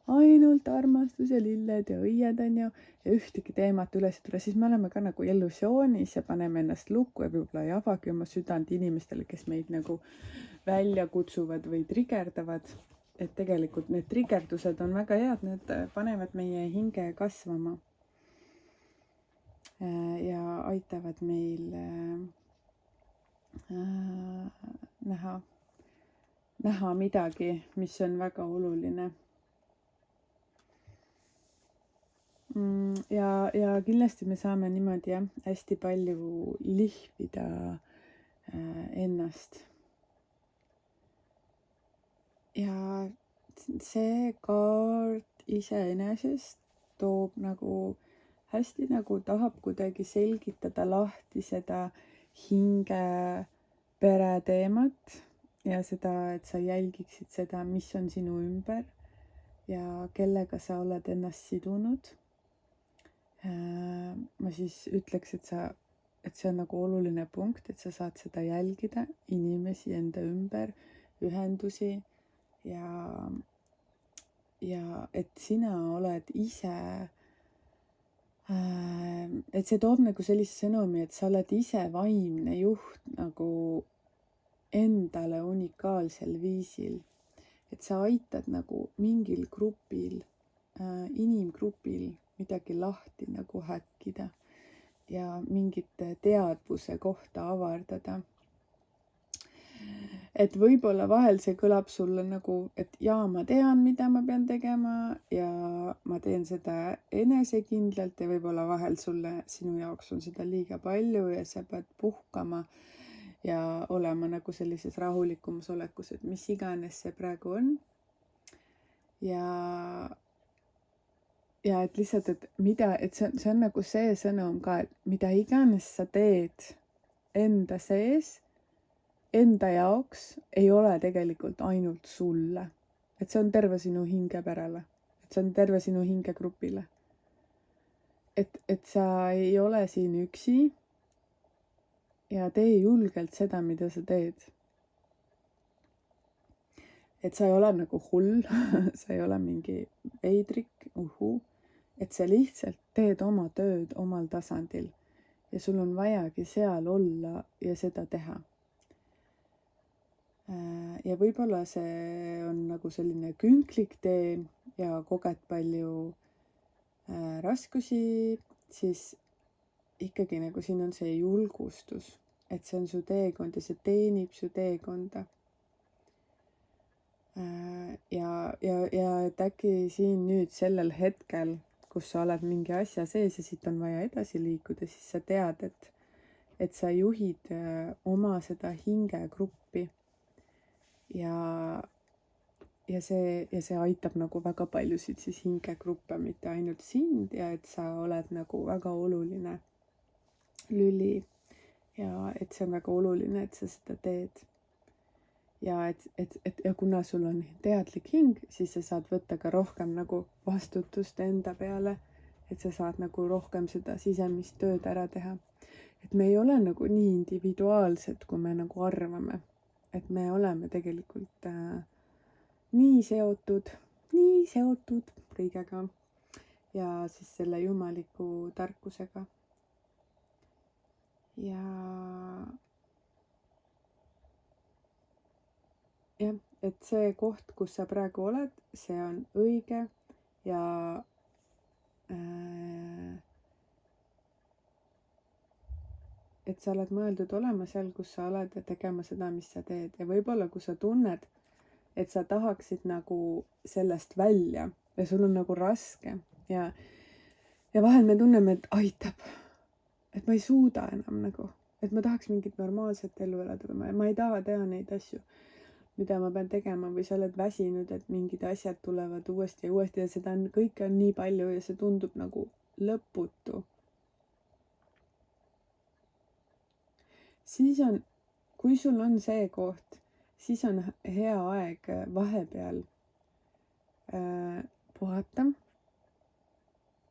S1: ainult armastus ja lilled ja õied on ju ja ühtegi teemat üles ei tule, siis me oleme ka nagu illusioonis ja paneme ennast lukku ja võib-olla ei avagi oma südant inimestele, kes meid nagu välja kutsuvad või trigerdavad. Et tegelikult need trigerdused on väga head, need panevad meie hinge kasvama ja aitavad meil näha midagi, mis on väga oluline. ja kindlasti me saame niimoodi jah, hästi palju lihvida ennast. ja see kaart iseenesest toob nagu hästi nagu tahab kuidagi selgitada lahti seda hinge pere teemat ja seda, et sa jälgiksid seda, mis on sinu ümber ja kellega sa oled ennast sidunud. Ma siis ütleks, et see on nagu oluline punkt, et sa saad seda jälgida, inimesi enda ümber, ühendusi ja et sina oled ise, et see toob nagu sellise sõnumi, et sa oled ise vaimne juht nagu endale unikaalsel viisil, et sa aitad nagu mingil grupil, inimgrupil midagi lahti nagu häkkida ja mingit teadvuse kohta avardada. Et võib-olla vahel see kõlab sulle nagu, et jaa, ma tean, mida ma pean tegema ja ma teen seda enesekindlalt ja võib-olla vahel sinu jaoks on seda liiga palju ja sa pead puhkama ja olema nagu sellises rahulikumas olekus, et mis iganes see praegu on. Ja et lihtsalt, et see on nagu see sõnum ka, et mida iganes sa teed enda sees, enda jaoks ei ole tegelikult ainult sulle. Et see on terve sinu hingeperele. Et see on terve sinu hingegrupile. Et sa ei ole siin üksi ja tee julgelt seda, mida sa teed. Et sa ei ole nagu hull, sa ei ole mingi veidrik, et sa lihtsalt teed oma tööd omal tasandil ja sul on vajagi seal olla ja seda teha. Ja võib-olla see on nagu selline künklik tee ja koged palju raskusi, siis ikkagi nagu siin on see julgustus, et see on su teekond ja see teenib su teekonda. Ja et äkki siin nüüd sellel hetkel, kus sa oled mingi asja sees ja siit on vaja edasi liikuda, siis sa tead, et sa juhid oma seda hingegruppi ja see aitab nagu väga paljusid siis hingegruppe, mitte ainult sind ja et sa oled nagu väga oluline lüli ja et see on väga oluline, et sa seda teed. Ja ja kuna sul on teadlik hing, siis sa saad võtta ka rohkem nagu vastutust enda peale, et sa saad nagu rohkem seda sisemist tööd ära teha. Et me ei ole nagu nii individuaalsed, kui me nagu arvame. Et me oleme tegelikult nii seotud kõigega ja siis selle jumaliku tarkusega. Jah, et see koht, kus sa praegu oled, see on õige ja et sa oled mõeldud olema seal, kus sa oled ja tegema seda, mis sa teed. Ja võib-olla, kui sa tunned, et sa tahaksid nagu sellest välja ja sul on nagu raske ja vahel me tunneme, et aitab, et ma ei suuda enam nagu, et ma tahaks mingit normaalset elu elada või ma ei taha teha neid asju, mida ma pean tegema või sa oled väsinud, et mingid asjad tulevad uuesti ja uuesti ja seda kõike on nii palju ja see tundub nagu lõputu. Siis on, kui sul on see koht, siis on hea aeg vahepeal puhata,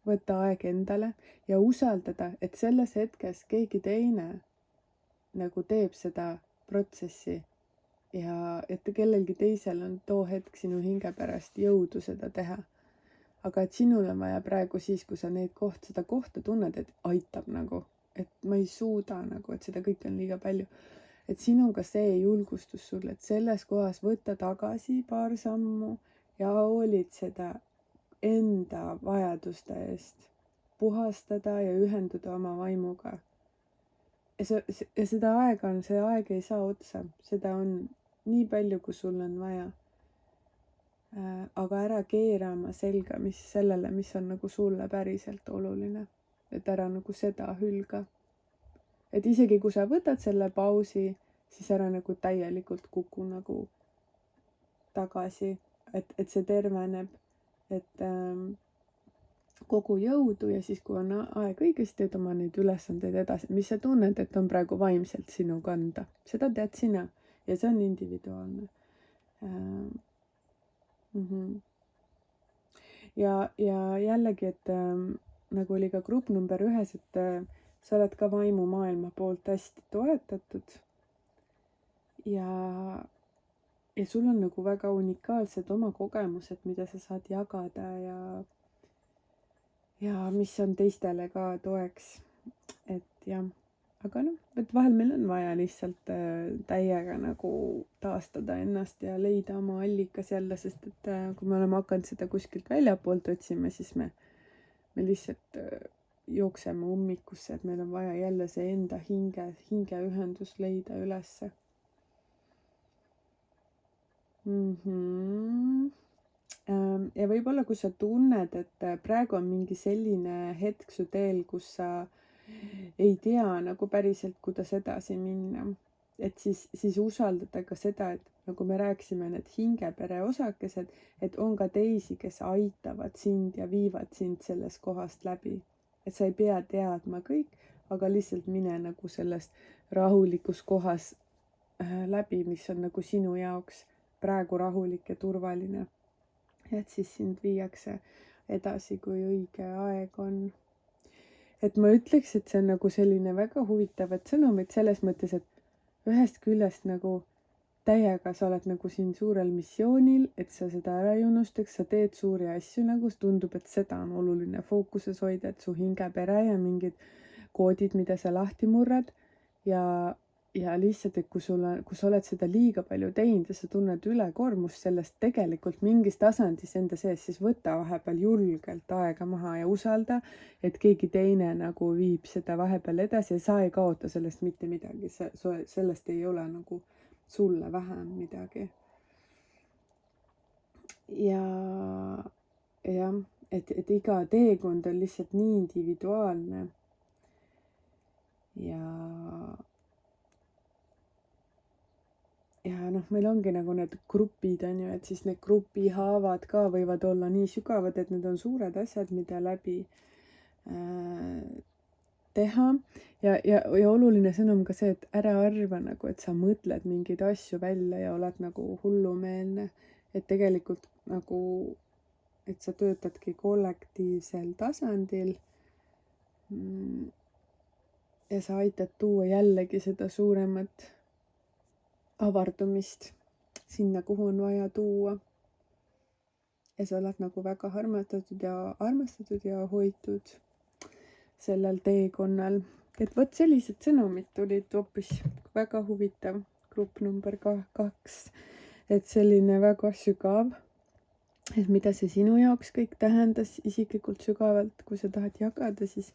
S1: võtta aeg endale ja usaldada, et selles hetkes keegi teine nagu teeb seda protsessi ja et kellelgi teisel on too hetk sinu hinge pärast jõudu seda teha. Aga et sinul on vaja praegu siis, kui sa seda kohta tunned, et aitab nagu, et ma ei suuda nagu, et seda kõike on liiga palju. Et siin on ka see julgustus sulle, et selles kohas võtta tagasi paar sammu ja hoolitseda enda vajaduste eest, puhastada ja ühenduda oma vaimuga. Ja seda aega see aeg ei saa otsa, seda on nii palju, kui sul on vaja. aga ära keera oma selga sellele, mis on nagu sulle päriselt oluline. Et ära nagu seda hülga. Et isegi kui sa võtad selle pausi, siis ära nagu täielikult kuku nagu tagasi, et see terveneb, et kogu jõudu ja siis, kui on aeg õigesti, et oma neid ülesandeid edasi, mis sa tunned, et on praegu vaimselt sinu kanda, seda tead sina ja see on individuaalne. ja jällegi, et nagu oli ka grupp number 1, et sa oled ka vaimumaailma poolt hästi toetatud ja sul on nagu väga unikaalsed oma kogemused, mida sa saad jagada ja mis on teistele ka toeks. Et jah, aga noh, et vahel meil on vaja lihtsalt täiega nagu taastada ennast ja leida oma allikas jälle, sest et kui me oleme hakanud seda kuskilt väljapoolt otsima, siis me lihtsalt jookseme ummikusse, et meil on vaja jälle see enda hingeühendus leida ülesse. Ja võib-olla, kui sa tunned, et praegu on mingi selline hetk su teel, kus sa ei tea nagu päriselt, kuidas edasi minna, et siis usaldada ka seda, et nagu me rääkisime, need hingepere osakesed, et on ka teisi, kes aitavad sind ja viivad sind sellest kohast läbi. Et sa ei pea teadma kõik, aga lihtsalt mine nagu sellest rahulikus kohas läbi, mis on nagu sinu jaoks praegu rahulik ja turvaline. Et siis sind viiakse edasi, kui õige aeg on. Et ma ütleks, et see on nagu selline väga huvitavad sõnumid selles mõttes, et ühest küljest nagu täiega sa oled nagu siin suurel missioonil, et sa seda ära ei unustaks, sa teed suuri asju, nagu tundub, et seda on oluline fookuses hoida, et su hingepere ja mingid koodid, mida sa lahti murrad ja lihtsalt, et kui sa oled seda liiga palju teinud ja sa tunned ülekoormust sellest tegelikult mingis tasandis enda sees, siis võta vahepeal julgelt aega maha ja usalda, et keegi teine nagu viib seda vahepeal edasi ja sa ei kaota sellest mitte midagi, sellest ei ole nagu sulle vähem midagi. Ja jah, et iga teekond on lihtsalt nii individuaalne ja noh, meil ongi nagu need grupid on ju, et siis need grupihaavad ka võivad olla nii sügavad, et need on suured asjad, mida läbi teha ja oluline sõnum ka see, et ära arva nagu, et sa mõtled mingeid asju välja ja oled nagu hullumeelne, et tegelikult nagu, et sa töötadki kollektiivsel tasandil ja sa aitad tuua jällegi seda suuremat avardumist sinna, kuhu on vaja tuua. Ja sa oled nagu väga armastatud ja hoitud sellel teekonnal. Et vot sellised sõnumid tulid hoopis väga huvitav grupp number 2. Et selline väga sügav, et mida see sinu jaoks kõik tähendas isiklikult sügavalt, kui sa tahad jagada, siis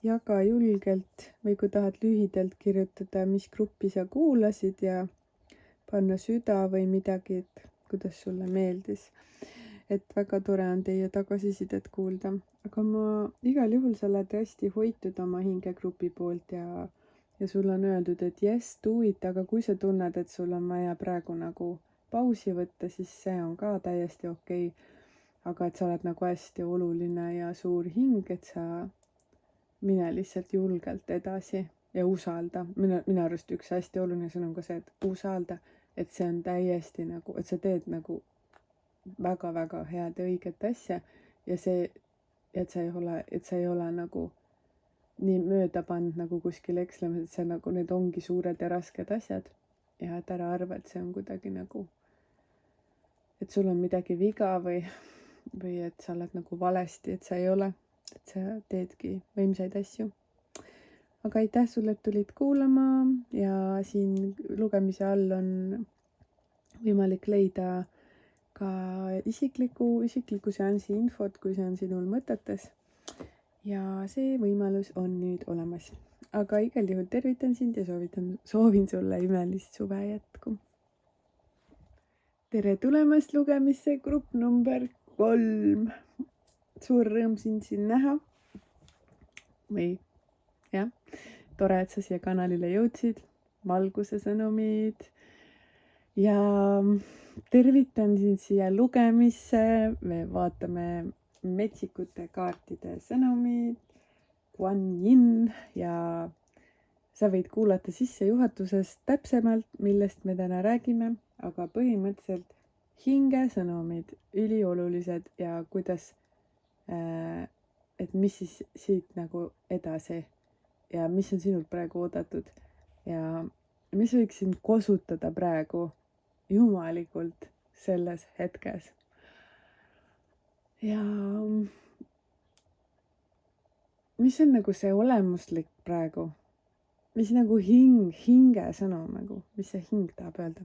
S1: jaga julgelt või kui tahad lühidalt kirjutada, mis gruppi sa kuulasid ja panna süda või midagi, et kuidas sulle meeldis. Et väga tore on teie tagasisidet kuulda. Aga ma igal juhul sa oled hästi hoitud oma hingegrupi poolt ja sul on öeldud, et yes, do it, aga kui sa tunned, et sul on vaja praegu nagu pausi võtta, siis see on ka täiesti okei. Aga et sa oled nagu hästi oluline ja suur hing, et sa mine lihtsalt julgelt edasi ja usalda. Minu arust üks hästi oluline sõnum ka see, et usalda, et see on täiesti nagu, et sa teed nagu väga-väga head ja õiget asja ja see, et sa ei ole nagu nii mööda pannud nagu kuskil ekslemas, et see nagu, need ongi suured ja rasked asjad ja et ära arva, et see on kuidagi nagu, et sul on midagi viga või et sa oled nagu valesti, et sa ei ole. Et sa teedki võimsaid asju. Aga aitäh sulle, et tulid kuulama ja siin lugemise all on võimalik leida ka isikliku seansi infot, kui see on sinul mõtetes. Ja see võimalus on nüüd olemas. Aga igal juhul tervitan sind ja soovin sulle imelist suve jätku. tere tulemast lugemisse grupp number 3. Suur rõõm sind siin näha. Või jah, tore, et sa siia kanalile jõudsid. Valguse sõnumid. Ja tervitan sind siia lugemisse. Me vaatame metsikute kaartide sõnumid. Kuan Yin ja sa võid kuulata sissejuhatusest täpsemalt, millest me täna räägime, aga põhimõtteliselt hingesõnumid, üliolulised ja kuidas, et mis siis siit nagu edasi ja mis on sinult praegu oodatud ja mis võiks sind kosutada praegu jumalikult selles hetkes. Ja mis on nagu see olemuslik praegu? Mis nagu hinge sõnum nagu, mis see hing tahab öelda.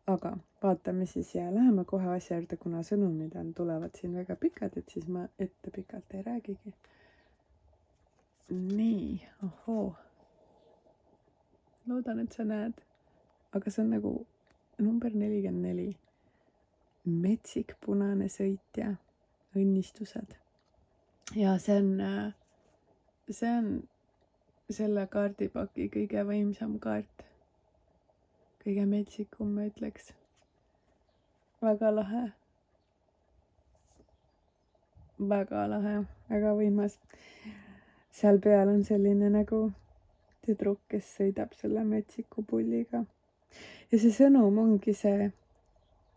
S1: Aga vaatame siis ja läheme kohe asja juurde, kuna sõnumid tulevad siin väga pikad, et siis ma ette pikalt ei räägigi. Nii, ohoo. Loodan, et sa näed. Aga see on nagu number 44. Metsik punane sõitja. Õnnistused. Ja see on selle kaardipaki kõige võimsam kaart. Kõige metsikum, ma ütleks. Väga lahe. Väga lahe, väga võimas. Seal peal on selline nagu tüdruk, kes sõidab selle metsiku pulliga. Ja see sõnum ongi see,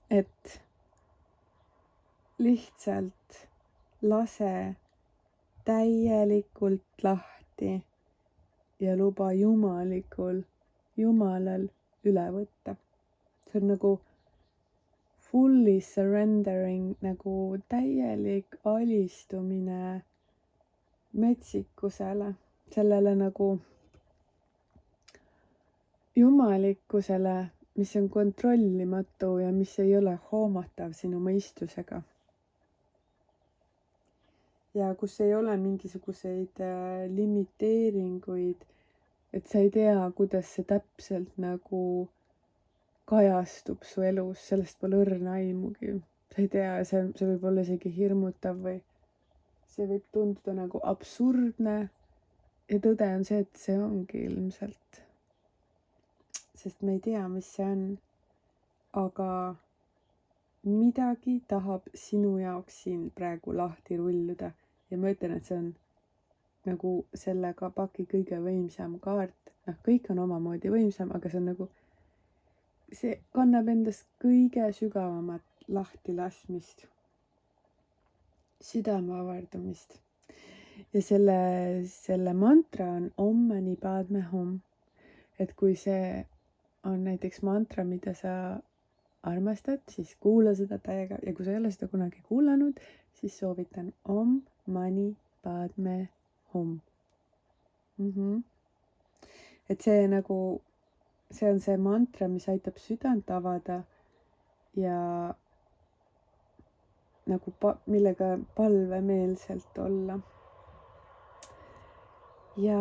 S1: et lihtsalt lase täielikult lahti ja luba Jumalal üle võtta. See on nagu fully surrendering, nagu täielik alistumine metsikusele, sellele nagu jumalikkusele, mis on kontrollimatu ja mis ei ole hoomatav sinu mõistusega. Ja kus ei ole mingisuguseid limiteeringuid, et sa ei tea, kuidas see täpselt nagu kajastub su elus, sellest pole õrna aimugi. Sa ei tea, see võib olla isegi hirmutav või see võib tunduda nagu absurdne. Ja tõde on see, et see ongi ilmselt. Sest me ei tea, mis see on. Aga midagi tahab sinu jaoks siin praegu lahti rulluda. Ja ma ütlen, et see on nagu selle paki kõige võimsam kaart. Kõik on omamoodi võimsam, aga see on nagu, see kannab endast kõige sügavamat lahti laskmist. Südame avardumist. Ja selle mantra on Om Mani Padme Hum. Et kui see on näiteks mantra, mida sa armastad, siis kuula seda täiega. Ja kui sa ei ole seda kunagi kuulanud, siis soovitan Om Mani Padme Hum. Et see nagu, see on see mantra, mis aitab südant avada ja nagu millega palvemeelselt olla. Ja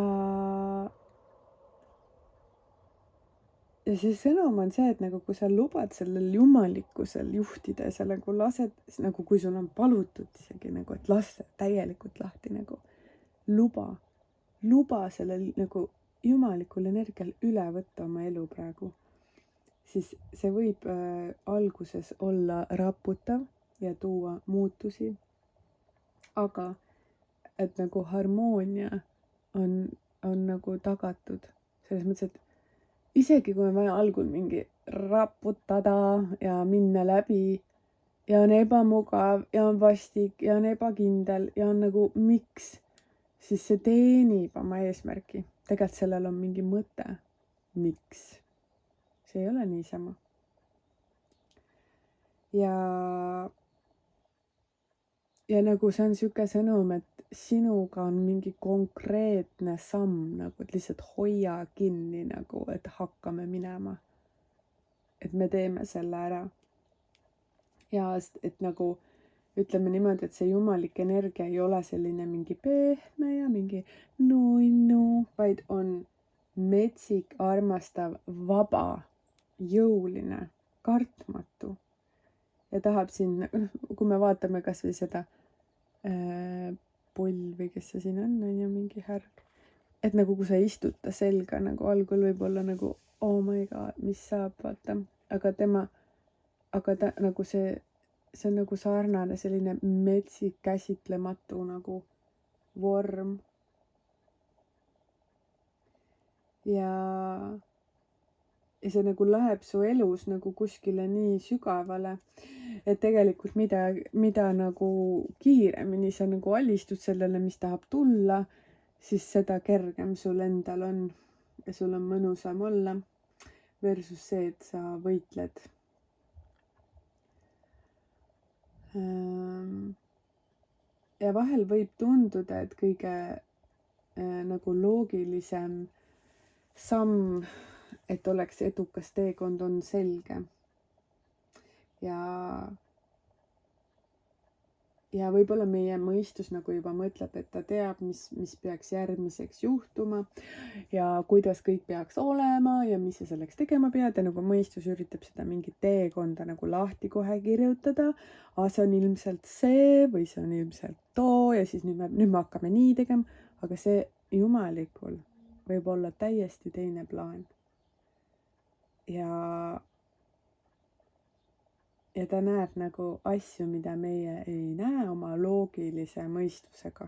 S1: see sõnum on see, et nagu kui sa lubad sellel jumalikkusel juhtida ja sa nagu lased, nagu kui sul on palutud isegi nagu, et lasta täielikult lahti nagu luba sellel nagu jumalikul energial üle võtta oma elu praegu, siis see võib alguses olla raputav ja tuua muutusi. Aga et nagu harmoonia on nagu tagatud selles mõttes, et isegi kui on vaja algul mingi raputada ja minna läbi ja on ebamugav ja on vastik ja on ebakindel ja on nagu miks, siis see teenib oma eesmärki. Tegelikult sellel on mingi mõte. Miks? See ei ole niisama. Ja nagu see on siuke sõnum, et sinuga on mingi konkreetne samm nagu, et lihtsalt hoia kinni nagu, et hakkame minema. Et me teeme selle ära. Ja et nagu ütleme niimoodi, et see jumalik energia ei ole selline mingi pehme ja mingi nunnu, vaid on metsik, armastav, vaba, jõuline, kartmatu ja tahab sind, kui me vaatame kas või seda Polvi, kes see siin on ju mingi härg, et nagu kui sa istud ta selga nagu algul võib-olla nagu oh my god, mis saab, vaata, aga ta nagu see on nagu sarnane selline metsik käsitlematu nagu vorm. Ja see nagu läheb su elus nagu kuskile nii sügavale, et tegelikult mida nagu kiiremini sa nagu alistud sellele, mis tahab tulla, siis seda kergem sul endal on ja sul on mõnusam olla versus see, et sa võitled. Ja vahel võib tunduda, et kõige nagu loogilisem samm, et oleks edukas teekond, on selge. Ja võib-olla meie mõistus nagu juba mõtleb, et ta teab, mis peaks järgmiseks juhtuma ja kuidas kõik peaks olema ja mis sa selleks tegema pead. Ja nagu mõistus üritab seda mingit teekonda nagu lahti kohe kirjutada. See on ilmselt see või see on ilmselt too ja siis nüüd me hakkame nii tegema. Aga see jumalikul võib olla täiesti teine plaan. Ja ta näeb nagu asju, mida meie ei näe oma loogilise mõistusega.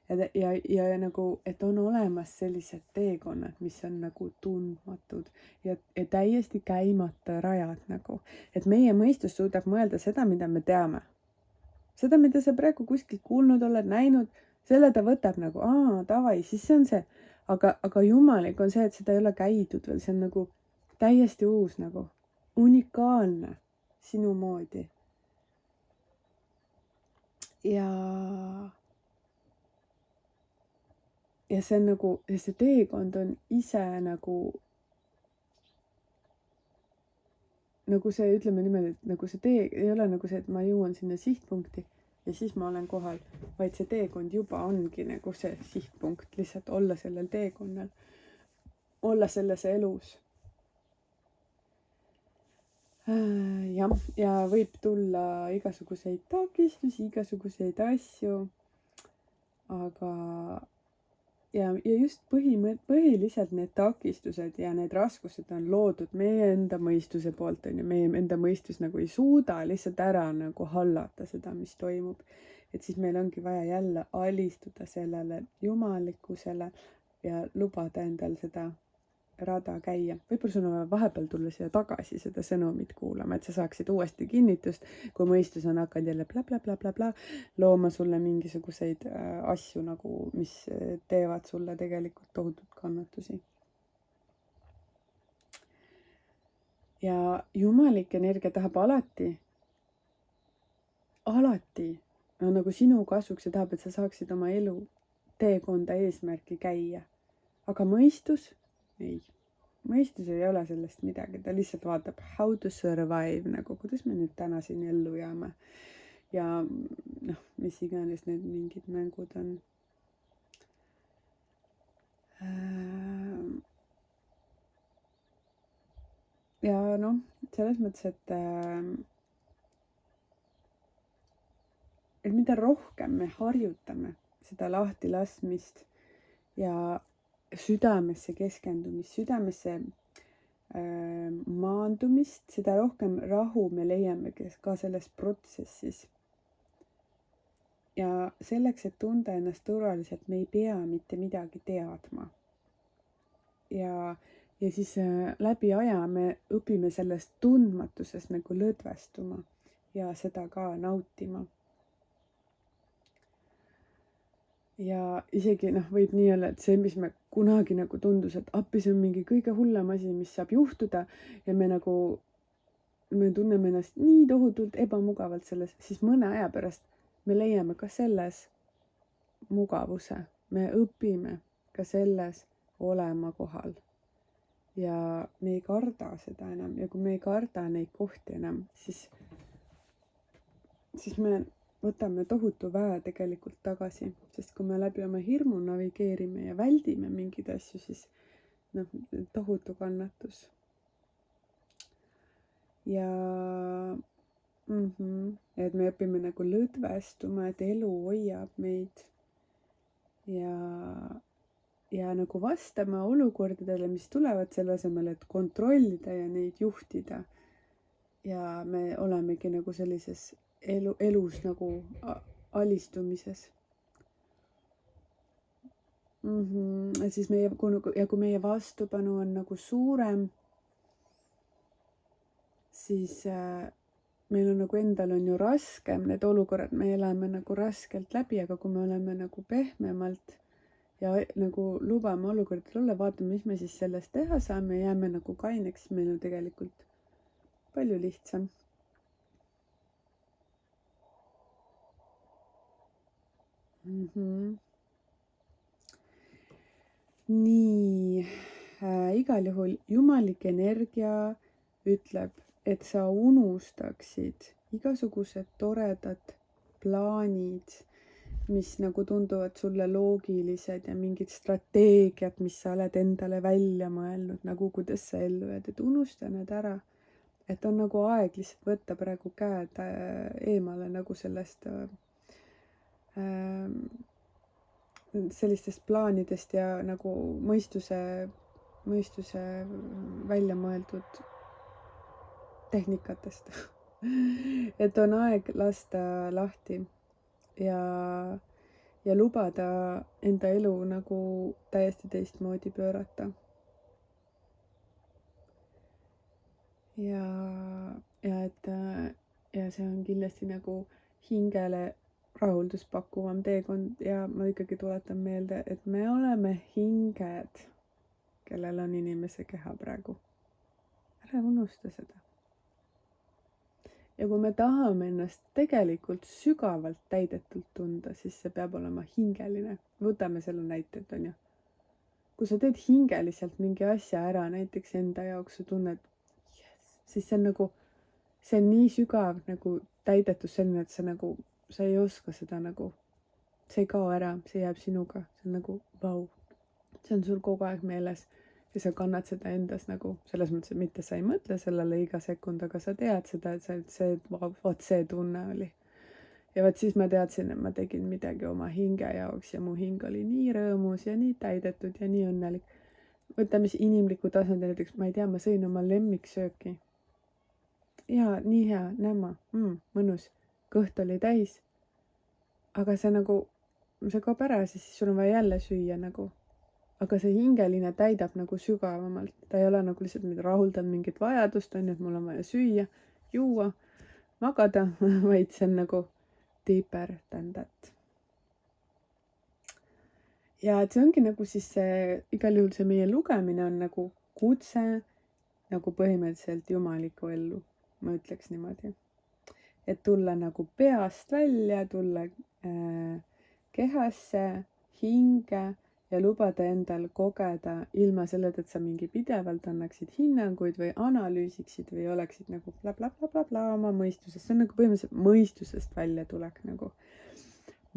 S1: Ja nagu, et on olemas sellised teekonnad, mis on nagu tundmatud ja täiesti käimata rajad nagu. Et meie mõistus suudab mõelda seda, mida me teame. Seda, mida sa praegu kuskilt kuulnud oled, näinud, selle ta võtab nagu, davai, siis see on see. Aga jumalik on see, et seda ei ole käidud veel, see on nagu täiesti uus nagu. Unikaalne sinu moodi. Ja see on nagu, see teekond on ise nagu see, ütleme niimoodi, et nagu see tee ei ole nagu see, et ma jõuan sinna sihtpunkti ja siis ma olen kohal, vaid see teekond juba ongi nagu see sihtpunkt, lihtsalt olla sellel teekonnal, olla selles elus. Ja võib tulla igasuguseid takistusi, igasuguseid asju, aga ja just põhiliselt need takistused ja need raskused on loodud meie enda mõistuse poolt, on ju, meie enda mõistus nagu ei suuda lihtsalt ära nagu hallata seda, mis toimub. Et siis meil ongi vaja jälle alistuda sellele jumalikkusele ja lubada endal seda rada käia. Võib-olla sul on vahepeal tulla siia tagasi seda sõnumit kuulama, et sa saaksid uuesti kinnitust, kui mõistus on hakanud jälle bla looma sulle mingisuguseid asju nagu, mis teevad sulle tegelikult tohutut kannatusi. Ja jumalik energia tahab alati nagu sinu kasuks ja tahab, et sa saaksid oma elu teekonda eesmärki käia. Aga mõistus ei. Mõistus ei ole sellest midagi, ta lihtsalt vaatab how to survive, nagu kuidas me nüüd täna siin ellu jääme. Ja mis iganes need mingid mängud on. Ja selles mõttes, et mida rohkem me harjutame seda lahti laskmist ja südamesse keskendumist, südamesse maandumist, seda rohkem rahu me leiame ka selles protsessis. Ja selleks, et tunda ennast turvaliselt, me ei pea mitte midagi teadma. Ja siis läbi aja me õpime sellest tundmatusest nagu lõdvestuma ja seda ka nautima. Ja isegi võib nii olla, et see, mis me kunagi nagu tundus, et appi see on mingi kõige hullem asi, mis saab juhtuda ja me tunneme ennast nii tohutult ebamugavalt selles, siis mõne aja pärast me leiame ka selles mugavuse. Me õpime ka selles olema kohal ja me ei karda seda enam ja kui me ei karda neid kohti enam, siis me võtame tohutu väe tegelikult tagasi, sest kui me läbi oma hirmu navigeerime ja väldime mingeid asju, siis tohutu kannatus. ja et me õpime nagu lõdvestuma, et elu hoiab meid ja nagu vastama olukordadele, mis tulevad selle asemel, et kontrollida ja neid juhtida. Ja me olemegi nagu sellises elus nagu alistumises. Et siis kui meie vastupanu on nagu suurem, siis meil on nagu endal on ju raskem need olukorrad, me elame nagu raskelt läbi, aga kui me oleme nagu pehmemalt ja nagu lubame olukordadel olla, vaatame, mis me siis sellest teha saame, jääme nagu kaineks, meil on tegelikult palju lihtsam. Nii, igal juhul jumalik energia ütleb, et sa unustaksid igasugused toredad plaanid, mis nagu tunduvad sulle loogilised ja mingid strateegiad, mis sa oled endale välja mõelnud, nagu kuidas sa ellu jääd, et unusta need ära. Et on nagu aeg lihtsalt võtta praegu käed eemale nagu sellest sellistest plaanidest ja nagu mõistuse välja mõeldud tehnikatest. Et on aeg lasta lahti ja lubada enda elu nagu täiesti teistmoodi pöörata. Ja see on kindlasti nagu hingele rahulduspakuvam teekond ja ma ikkagi tuletan meelde, et me oleme hinged, kellel on inimese keha praegu. Ära unusta seda. Ja kui me tahame ennast tegelikult sügavalt täidetult tunda, siis see peab olema hingeline. Võtame selle näite, on ju. Kui sa teed hingeliselt mingi asja ära, näiteks enda jaoks sa tunned, siis see on nagu, see on nii sügav nagu täidetus selline, et sa ei oska seda nagu, see ei kao ära, see jääb sinuga, see on nagu vau. See on sul kogu aeg meeles ja sa kannad seda endas nagu, selles mõttes, et mitte sa ei mõtle sellele iga sekund, aga sa tead seda, et see tunne oli. Ja vaat siis ma teadsin, et ma tegin midagi oma hinge jaoks ja mu hing oli nii rõõmus ja nii täidetud ja nii õnnelik. Võtame siis inimliku tasandil, näiteks ma ei tea, ma sõin oma lemmiksööki. Ja nii hea, näma, mõnus. Kõht oli täis, aga see nagu, see kaob ära, siis sul on vaja jälle süüa nagu. Aga see hingeline täidab nagu sügavamalt. Ta ei ole nagu lihtsalt rahuldanud mingit vajadust, on ju, et mul on vaja süüa, juua, magada, vaid see on nagu deeper than that. Ja et see ongi nagu siis see, igal juhul see meie lugemine on nagu kutse nagu põhimõtteliselt jumaliku ellu, ma ütleks niimoodi. Et tulla nagu peast välja, tulla kehasse, hinge ja lubada endal kogeda ilma selleta, et sa mingi pidevalt annaksid hinnanguid või analüüsiksid või oleksid nagu bla oma mõistusest. See on nagu põhimõtteliselt mõistusest välja tulek nagu.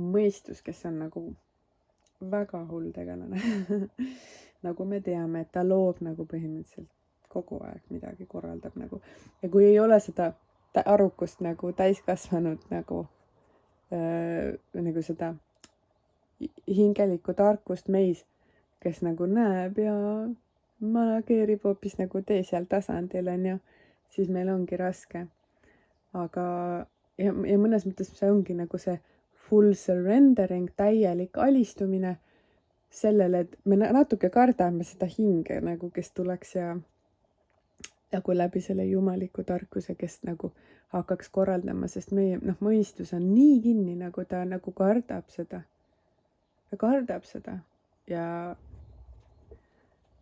S1: Mõistus, kes on nagu väga hull tegelane. Nagu me teame, et ta loob nagu põhimõtteliselt kogu aeg midagi korraldab nagu. Ja kui ei ole seda arukust nagu täiskasvanud nagu seda hingelikku tarkust meis, kes nagu näeb ja manageerib hoopis nagu teisel tasandil, on ju, siis meil ongi raske. Aga ja mõnes mõttes see ongi nagu see full surrendering, täielik alistumine sellele, et me natuke kardame seda hinge nagu, kes tuleks ja nagu läbi selle jumaliku tarkuse, kes nagu hakkaks korraldama, sest meie mõistus on nii kinni, nagu ta nagu kardab seda. Ta kardab seda ja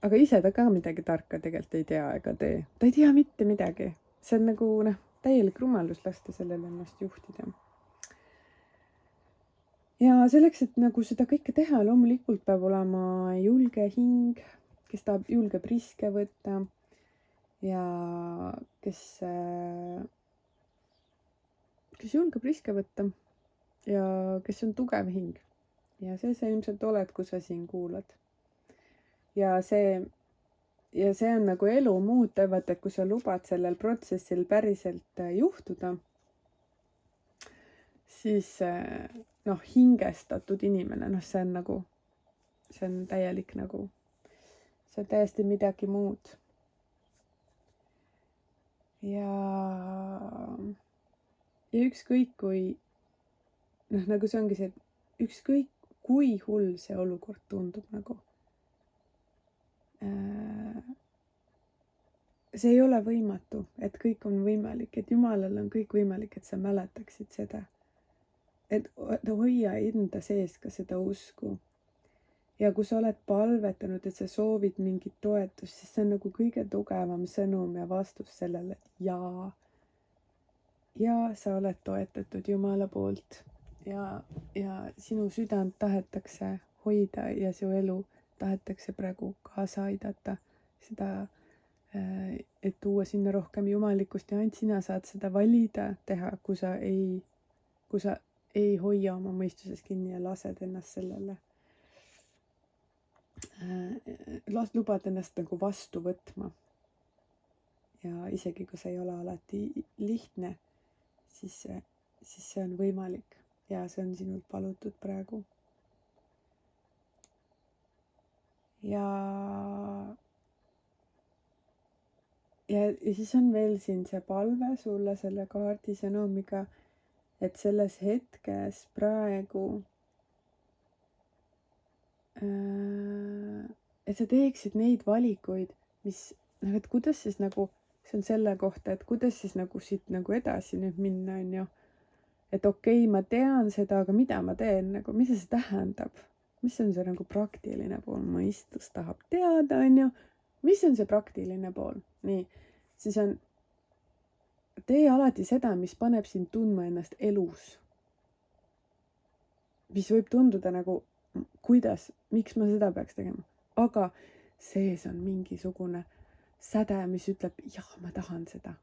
S1: aga ise ta ka midagi tarka tegelikult ei tea ega tee. Ta ei tea mitte midagi. See on nagu täielik rumalus lasta sellele ennast juhtida. Ja selleks, et nagu seda kõike teha, loomulikult peab olema julge hing, kes tahab julgeb riske võtta ja kes julgeb riske võtta ja kes on tugev hing. Ja see sa ilmselt oled, kui sa siin kuulad. Ja see ja see on nagu elu muuta, vaata, et kui sa lubad sellel protsessil päriselt juhtuda, siis noh, hingestatud inimene, noh, see on nagu, see on täielik nagu, see on täiesti midagi muud. Ja ükskõik kui, noh, nagu see ongi see, et ükskõik kui hull see olukord tundub nagu, see ei ole võimatu, et kõik on võimalik, et Jumalal on kõik võimalik, et sa mäletaksid seda. Et hoia enda sees ka seda usku. Ja kui sa oled palvetanud, et sa soovid mingit toetust, siis see on nagu kõige tugevam sõnum ja vastus sellele, et jaa. Ja sa oled toetatud Jumala poolt ja sinu südant tahetakse hoida ja su elu tahetakse praegu kaasa aidata seda, et tuua sinna rohkem jumalikkust ja ainult sina saad seda valida teha, kui sa ei hoia oma mõistuses kinni ja lased ennast sellele. Lubad ennast nagu vastu võtma. Ja isegi kui see ei ole alati lihtne, siis see on võimalik ja see on sinult palutud praegu. Ja siis on veel siin see palve sulle selle kaardi sõnumiga, et selles hetkes praegu, et sa teeksid neid valikuid, mis, noh, et kuidas siis nagu, see on selle kohta, et kuidas siis nagu siit nagu edasi nüüd minna, on ju. Et okei, ma tean seda, aga mida ma teen, nagu, mis see tähendab? Mis on see nagu praktiline pool? Mõistus tahab teada, on ju. Mis on see praktiline pool? Nii, siis on, tee alati seda, mis paneb sind tundma ennast elus. Mis võib tunduda nagu, kuidas, miks ma seda peaks tegema. Aga sees on mingisugune säde, mis ütleb, jah, ma tahan seda.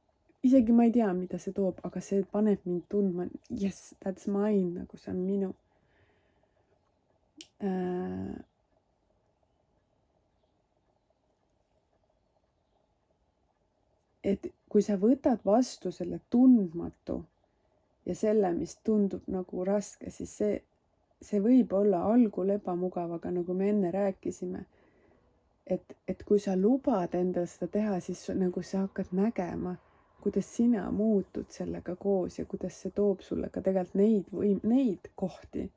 S1: Isegi ma ei tea, mida see toob, aga see paneb mind tundma, yes, that's mine, nagu see on minu. Et kui sa võtad vastu selle tundmatu ja selle, mis tundub nagu raske, siis see võib olla algul ebamugav, aga nagu me enne rääkisime, et kui sa lubad endal seda teha, siis nagu sa hakkad nägema, kuidas sina muutud sellega koos ja kuidas see toob sulle ka tegelikult neid kohti,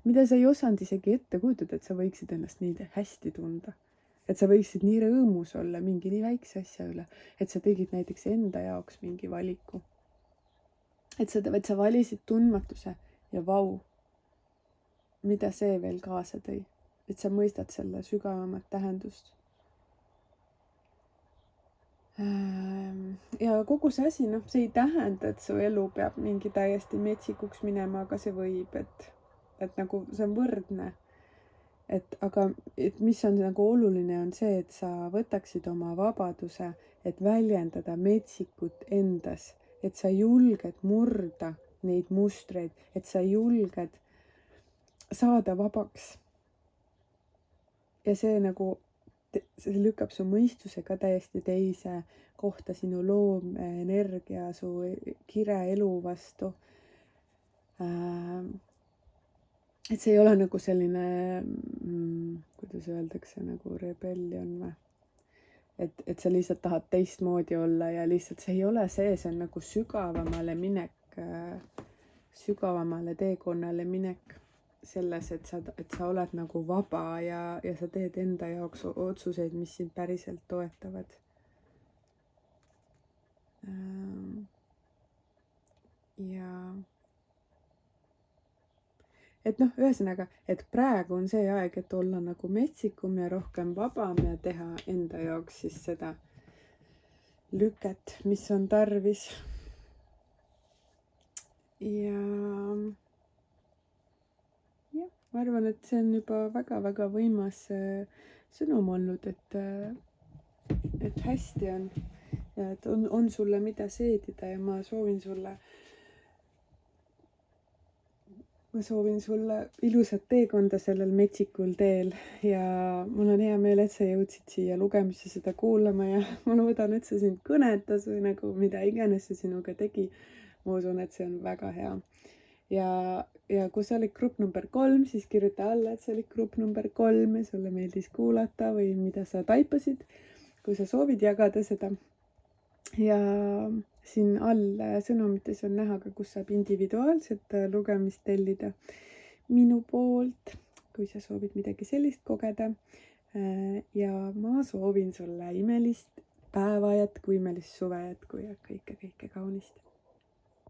S1: mida sa ei osanud isegi ette kujutada, et sa võiksid ennast nii hästi tunda. Et sa võiksid nii rõõmus olla mingi nii väikse asja üle, et sa tegid näiteks enda jaoks mingi valiku. Et sa valisid tundmatuse ja vau, mida see veel kaasa tõi. Et sa mõistad selle sügavamat tähendust. Ja kogu see asi, noh, see ei tähenda, et su elu peab mingi täiesti metsikuks minema, aga see võib, et nagu see on võrdne. Aga mis on nagu oluline, on see, et sa võtaksid oma vabaduse, et väljendada metsikut endas, et sa julged murda neid mustreid, et sa julged saada vabaks. Ja see nagu, see lükkab su mõistuse ka täiesti teise kohta, sinu loomenergia, su kire elu vastu. Et see ei ole nagu selline, kuidas öeldakse, nagu rebellion või. Et sa lihtsalt tahad teistmoodi olla ja lihtsalt see ei ole see on nagu sügavamale minek, sügavamale teekonnale minek selles, et sa oled nagu vaba ja sa teed enda jaoks otsuseid, mis sind päriselt toetavad. Ja et noh, ühesõnaga, et praegu on see aeg, et olla nagu metsikum ja rohkem vabam ja teha enda jaoks siis seda lüket, mis on tarvis. Ja ma arvan, et see on juba väga-väga võimas sõnum olnud, et hästi on ja et on sulle mida seedida ja ma soovin sulle ma soovin sulle ilusat teekonda sellel metsikul teel ja mul on hea meel, et sa jõudsid siia lugemisse seda kuulama ja ma loodan, et see sind kõnetas või nagu mida iganes see sinuga tegi. Ma usun, et see on väga hea. Ja kui sa olid grupp number 3, siis kirjuta alla, et sa olid grupp number 3 ja sulle meeldis kuulata või mida sa taipasid, kui sa soovid jagada seda. Ja siin all sõnumites on näha ka, kus saab individuaalset lugemist tellida minu poolt, kui sa soovid midagi sellist kogeda. Ja ma soovin sulle imelist päeva jätku, imelist suve jätku ja kõike kaunist.